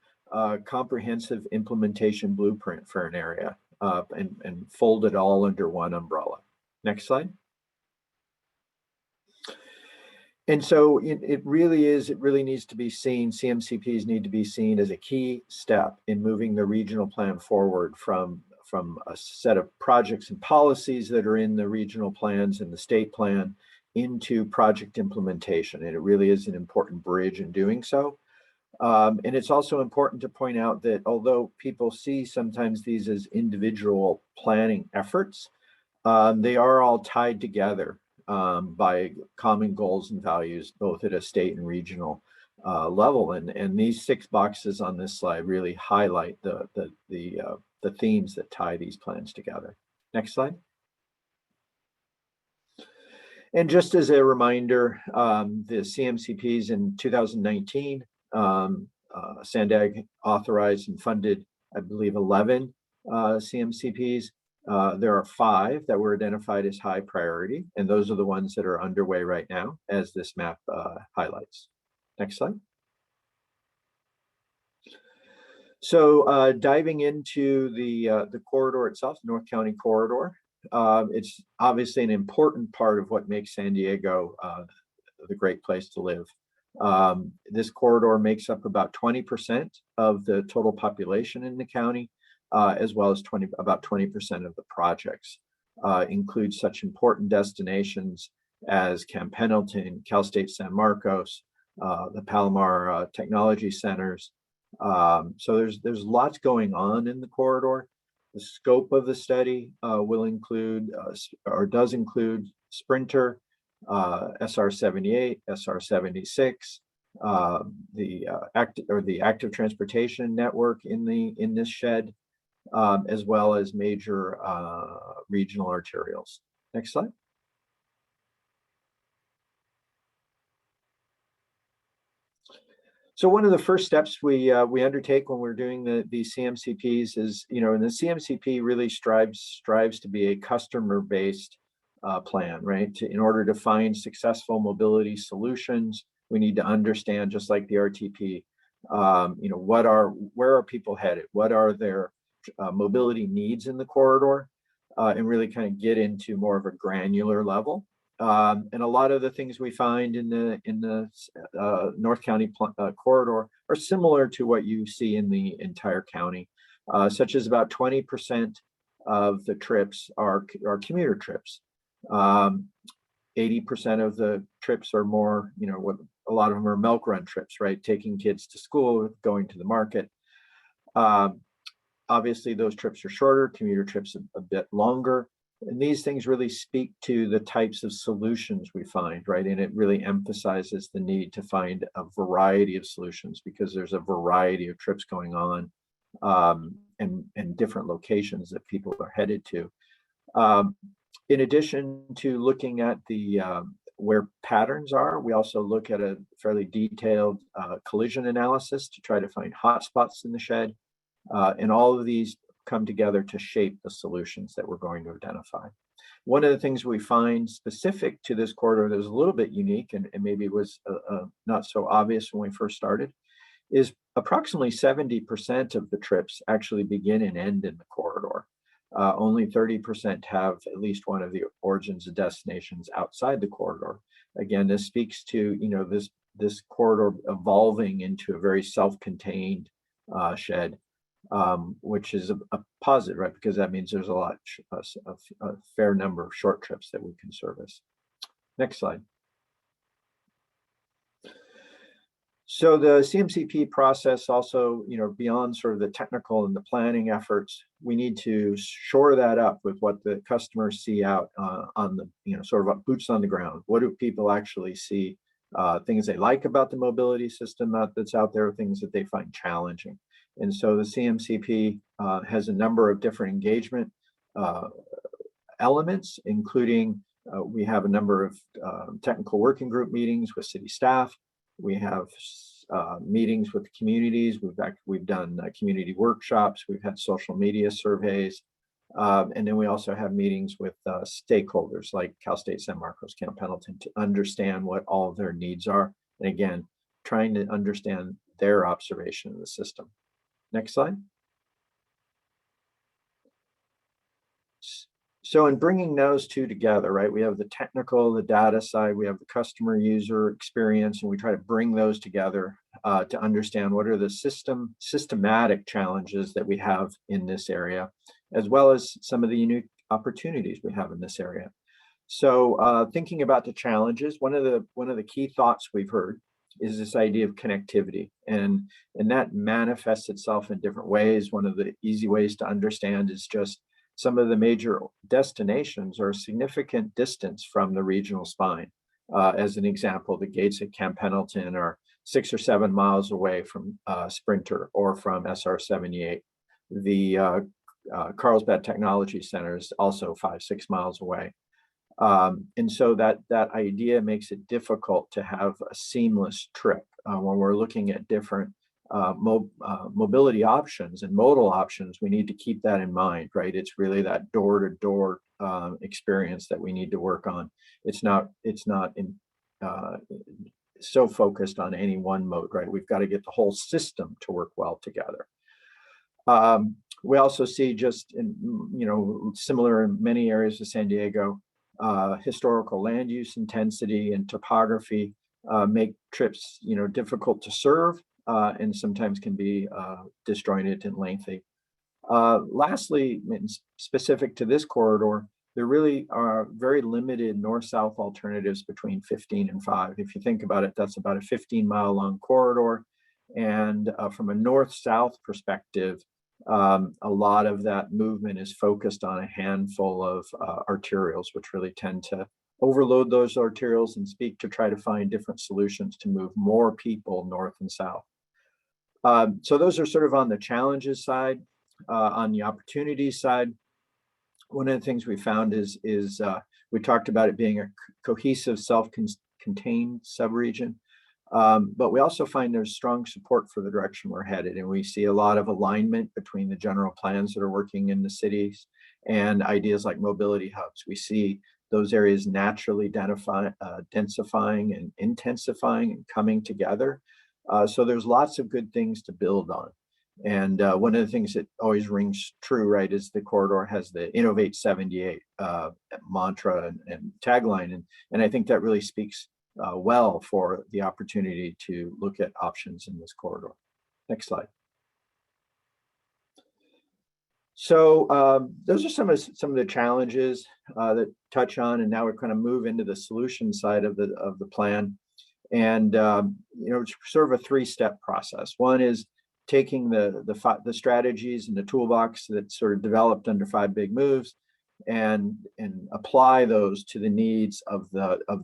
comprehensive implementation blueprint for an area and fold it all under one umbrella. Next slide. And so it really needs to be seen, CMCPs need to be seen as a key step in moving the regional plan forward from a set of projects and policies that are in the regional plans and the state plan into project implementation. And it really is an important bridge in doing so. And it's also important to point out that although people see sometimes these as individual planning efforts, they are all tied together by common goals and values, both at a state and regional level. And these 6 boxes on this slide really highlight the themes that tie these plans together. Next slide. And just as a reminder, the CMCPs in 2019, Sandag authorized and funded, I believe, 11 CMCPs. There are 5 that were identified as high priority, and those are the ones that are underway right now, as this map highlights. Next slide. So diving into the corridor itself, the North County corridor, it's obviously an important part of what makes San Diego the great place to live. This corridor makes up about 20% of the total population in the county, as well as about 20% of the projects. Include such important destinations as Camp Pendleton, Cal State San Marcos, the Palomar Technology Centers. So there's lots going on in the corridor. The scope of the study will include, or does include, Sprinter, SR-78, SR-76, the active transportation network in this shed, as well as major regional arterials. Next slide. So one of the first steps we undertake when we're doing the CMCPs is, and the CMCP really strives to be a customer-based plan, right? In order to find successful mobility solutions, we need to understand, just like the RTP, where are people headed? What are their mobility needs in the corridor? And really kind of get into more of a granular level. And a lot of the things we find in the North County corridor are similar to what you see in the entire county, such as about 20% of the trips are commuter trips. 80% of the trips are more, what a lot of them are milk run trips, right? Taking kids to school, going to the market. Obviously, those trips are shorter, commuter trips a bit longer. And these things really speak to the types of solutions we find, right? And it really emphasizes the need to find a variety of solutions because there's a variety of trips going on and different locations that people are headed to. In addition to looking at the where patterns are, we also look at a fairly detailed collision analysis to try to find hotspots in the shed. And all of these come together to shape the solutions that we're going to identify. One of the things we find specific to this corridor that was a little bit unique and maybe was not so obvious when we first started is approximately 70% of the trips actually begin and end in the corridor. Only 30% have at least one of the origins and destinations outside the corridor. Again, this speaks to this corridor evolving into a very self-contained shed, which is a positive, right? Because that means there's a fair number of short trips that we can service. Next slide. So the CMCP process also, beyond sort of the technical and the planning efforts, we need to shore that up with what the customers see out on the, sort of boots on the ground. What do people actually see? Things they like about the mobility system that's out there, things that they find challenging. And so the CMCP has a number of different engagement elements, including we have a number of technical working group meetings with city staff. We have meetings with the communities. We've done community workshops. We've had social media surveys. And then we also have meetings with stakeholders like Cal State San Marcos, Camp Pendleton to understand what all of their needs are. And again, trying to understand their observation of the system. Next slide. So in bringing those two together, right, we have the technical, the data side, we have the customer user experience, and we try to bring those together to understand what are the systematic challenges that we have in this area, as well as some of the unique opportunities we have in this area. So thinking about the challenges, one of the key thoughts we've heard is this idea of connectivity, and that manifests itself in different ways. One of the easy ways to understand is just some of the major destinations are a significant distance from the regional spine. As an example, the gates at Camp Pendleton are 6 or 7 miles away from Sprinter or from SR 78. The Carlsbad Technology Center is also 5-6 miles away. And so that idea makes it difficult to have a seamless trip when we're looking at different mobility options and modal options. We need to keep that in mind, right? It's really that door-to-door experience that we need to work on. It's not so focused on any one mode, right? We've got to get the whole system to work well together. We also see just similar in many areas of San Diego, historical land use intensity and topography make trips, difficult to serve and sometimes can be disjointed and lengthy. Lastly, specific to this corridor, there really are very limited north-south alternatives between 15 and 5. If you think about it, that's about a 15-mile-long corridor. And from a north-south perspective, a lot of that movement is focused on a handful of arterials, which really tend to overload those arterials and speak to try to find different solutions to move more people north and south. So those are sort of on the challenges side. On the opportunities side, one of the things we found is we talked about it being a cohesive, self-contained subregion. But we also find there's strong support for the direction we're headed, and we see a lot of alignment between the general plans that are working in the cities and ideas like mobility hubs. We see those areas naturally densifying and intensifying and coming together. So there's lots of good things to build on. And one of the things that always rings true, right, is the corridor has the Innovate 78 mantra and tagline. And I think that really speaks well for the opportunity to look at options in this corridor. Next slide. So those are some of the challenges that touch on, and now we're kind of move into the solution side of the plan. And you know, it's sort of a three-step process. One is taking the strategies and the toolbox that sort of developed under 5 Big Moves and apply those to the needs of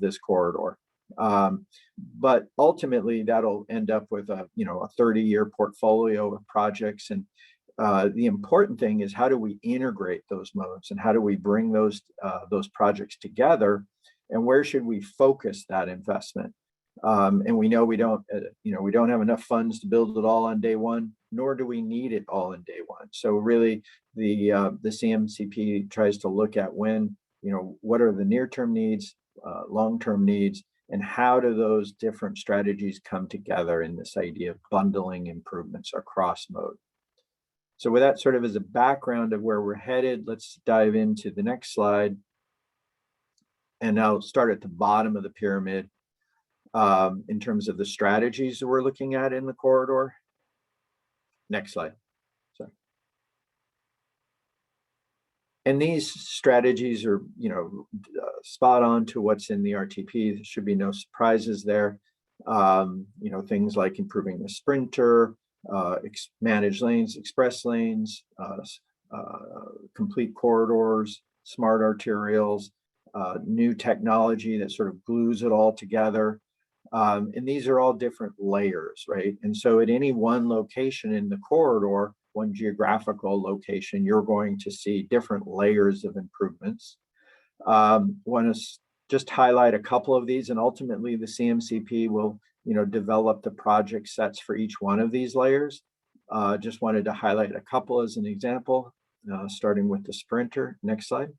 this corridor. But ultimately, that'll end up with a 30-year portfolio of projects. And the important thing is, how do we integrate those modes, and how do we bring those projects together, and where should we focus that investment? And we know we don't have enough funds to build it all on day one, nor do we need it all in day one. So really, the CMCP tries to look at what are the near-term needs, long-term needs, and how do those different strategies come together in this idea of bundling improvements across mode. So with that sort of as a background of where we're headed, let's dive into the next slide. And I'll start at the bottom of the pyramid in terms of the strategies that we're looking at in the corridor. Next slide. Sorry. And these strategies are, spot on to what's in the RTP. There should be no surprises there. Things like improving the sprinter, managed lanes, express lanes, complete corridors, smart arterials, new technology that sort of glues it all together. And these are all different layers, right? And so at any one location in the corridor, one geographical location, you're going to see different layers of improvements. Want to just highlight a couple of these, and ultimately the CMCP will develop the project sets for each one of these layers. Just wanted to highlight a couple as an example, starting with the sprinter. Next slide.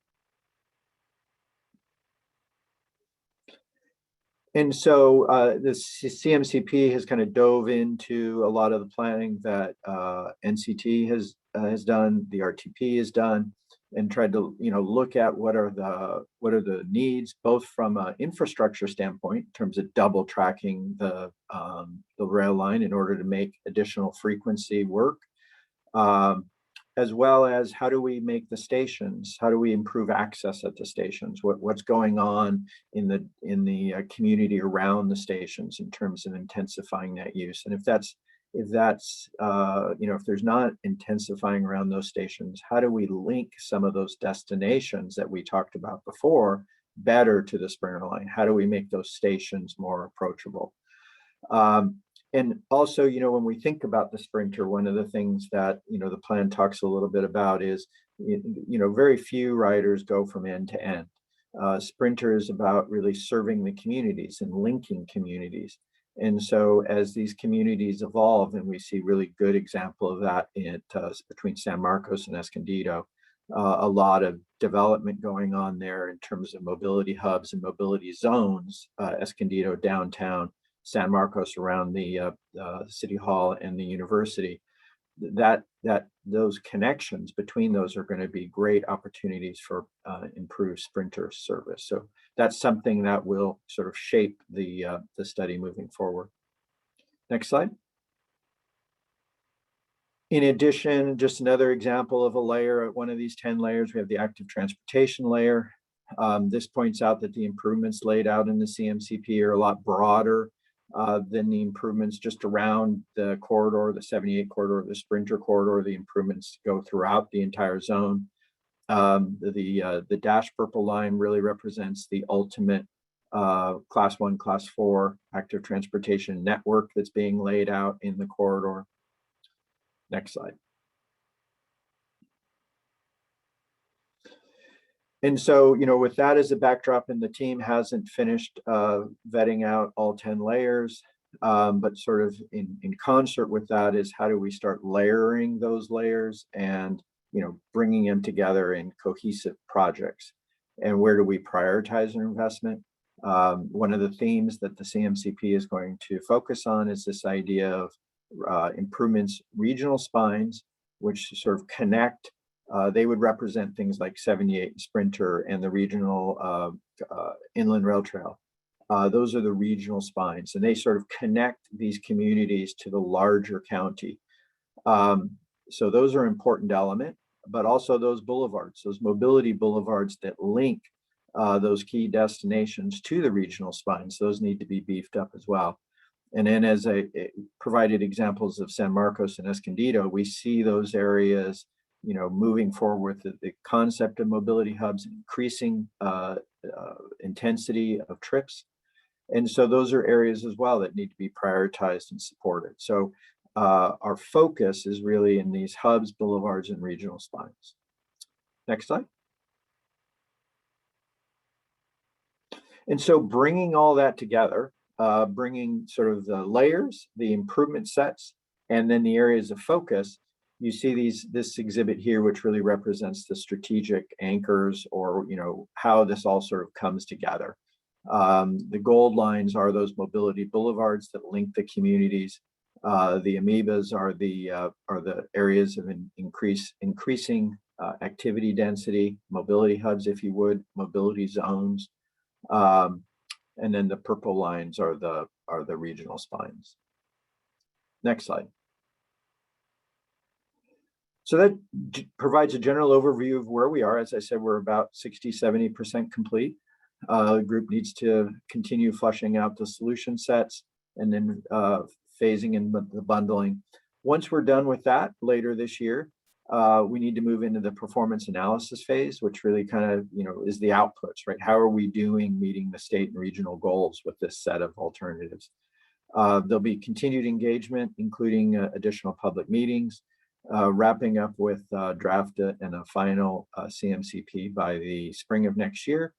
And so the CMCP has kind of dove into a lot of the planning that NCT has done, the RTP has done, and tried to look at what are the needs, both from an infrastructure standpoint in terms of double tracking the rail line in order to make additional frequency work, as well as how do we make the stations, how do we improve access at the stations, what's going on in the community around the stations in terms of intensifying that use. And if there's not intensifying around those stations, how do we link some of those destinations that we talked about before better to the sprinter line? How do we make those stations more approachable? And also, when we think about the sprinter, one of the things that, the plan talks a little bit about is, very few riders go from end to end. Sprinter is about really serving the communities and linking communities. And so as these communities evolve, and we see really good example of that between San Marcos and Escondido, a lot of development going on there in terms of mobility hubs and mobility zones, Escondido downtown, San Marcos around the City Hall and the university. Those connections between those are going to be great opportunities for improved sprinter service. So that's something that will sort of shape the study moving forward. Next slide. In addition, just another example of a layer, one of these 10 layers, we have the active transportation layer. This points out that the improvements laid out in the CMCP are a lot broader than the improvements just around the corridor, the 78 corridor, the sprinter corridor. The improvements go throughout the entire zone. The dash purple line really represents the ultimate class 1, class 4 active transportation network that's being laid out in the corridor. Next slide. And so, with that as a backdrop, and the team hasn't finished vetting out all 10 layers, but sort of in concert with that is how do we start layering those layers and, bringing them together in cohesive projects. and where do we prioritize our investment. One of the themes that the CMCP is going to focus on is this idea of improvements, regional spines, which sort of connect. They would represent things like 78 Sprinter and the regional inland rail trail. Those are the regional spines, and they sort of connect these communities to the larger county. So those are an important element, but also those boulevards, those mobility boulevards that link those key destinations to the regional spines. Those need to be beefed up as well. And then, as I provided examples of San Marcos and Escondido, we see those areas, moving forward with the concept of mobility hubs, increasing intensity of trips. And so those are areas as well that need to be prioritized and supported. So our focus is really in these hubs, boulevards, and regional spines. Next slide. And so bringing all that together, bringing sort of the layers, the improvement sets, and then the areas of focus, you see this exhibit here, which really represents the strategic anchors, or how this all sort of comes together. The gold lines are those mobility boulevards that link the communities. The amoebas are the areas of increasing activity density, mobility hubs, if you would, mobility zones. And then the purple lines are the regional spines. Next slide. So that provides a general overview of where we are. As I said, we're about 60–70% complete. The group needs to continue fleshing out the solution sets and then phasing in the bundling. Once we're done with that later this year, we need to move into the performance analysis phase, which really kind of, is the outputs, right? How are we doing meeting the state and regional goals with this set of alternatives? There'll be continued engagement, including additional public meetings, wrapping up with draft and a final CMCP by the spring of next year.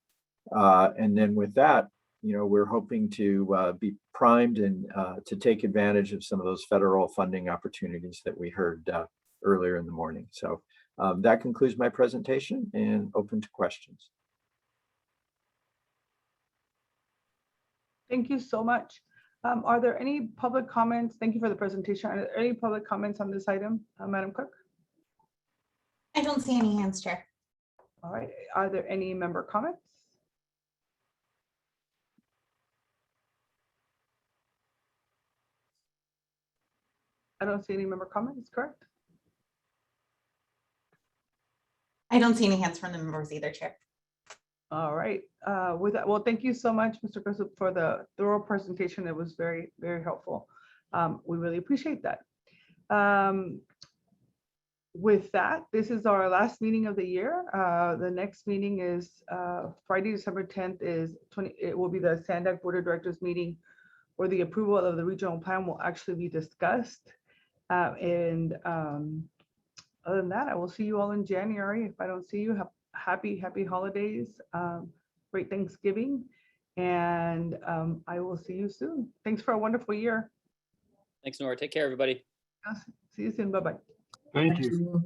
And then with that, we're hoping to be primed and to take advantage of some of those federal funding opportunities that we heard earlier in the morning. So that concludes my presentation, and open to questions. Thank you so much. Are there any public comments? Thank you for the presentation. Are there any public comments on this item, Madam Clerk? I don't see any hands, Chair. All right. Are there any member comments? I don't see any member comments, correct? I don't see any hands from the members either, Chair. All right. With that, well, thank you so much, Mr. Gressel, for the thorough presentation. It was very, very helpful. We really appreciate that. With that, this is our last meeting of the year. The next meeting is Friday, December 10th. It will be the SANDAC Board of Directors meeting, where the approval of the regional plan will actually be discussed. Other than that, I will see you all in January. If I don't see you, happy holidays, great Thanksgiving, and I will see you soon. Thanks for a wonderful year. Thanks, Nora. Take care, everybody. See you soon. Bye-bye. Thank you.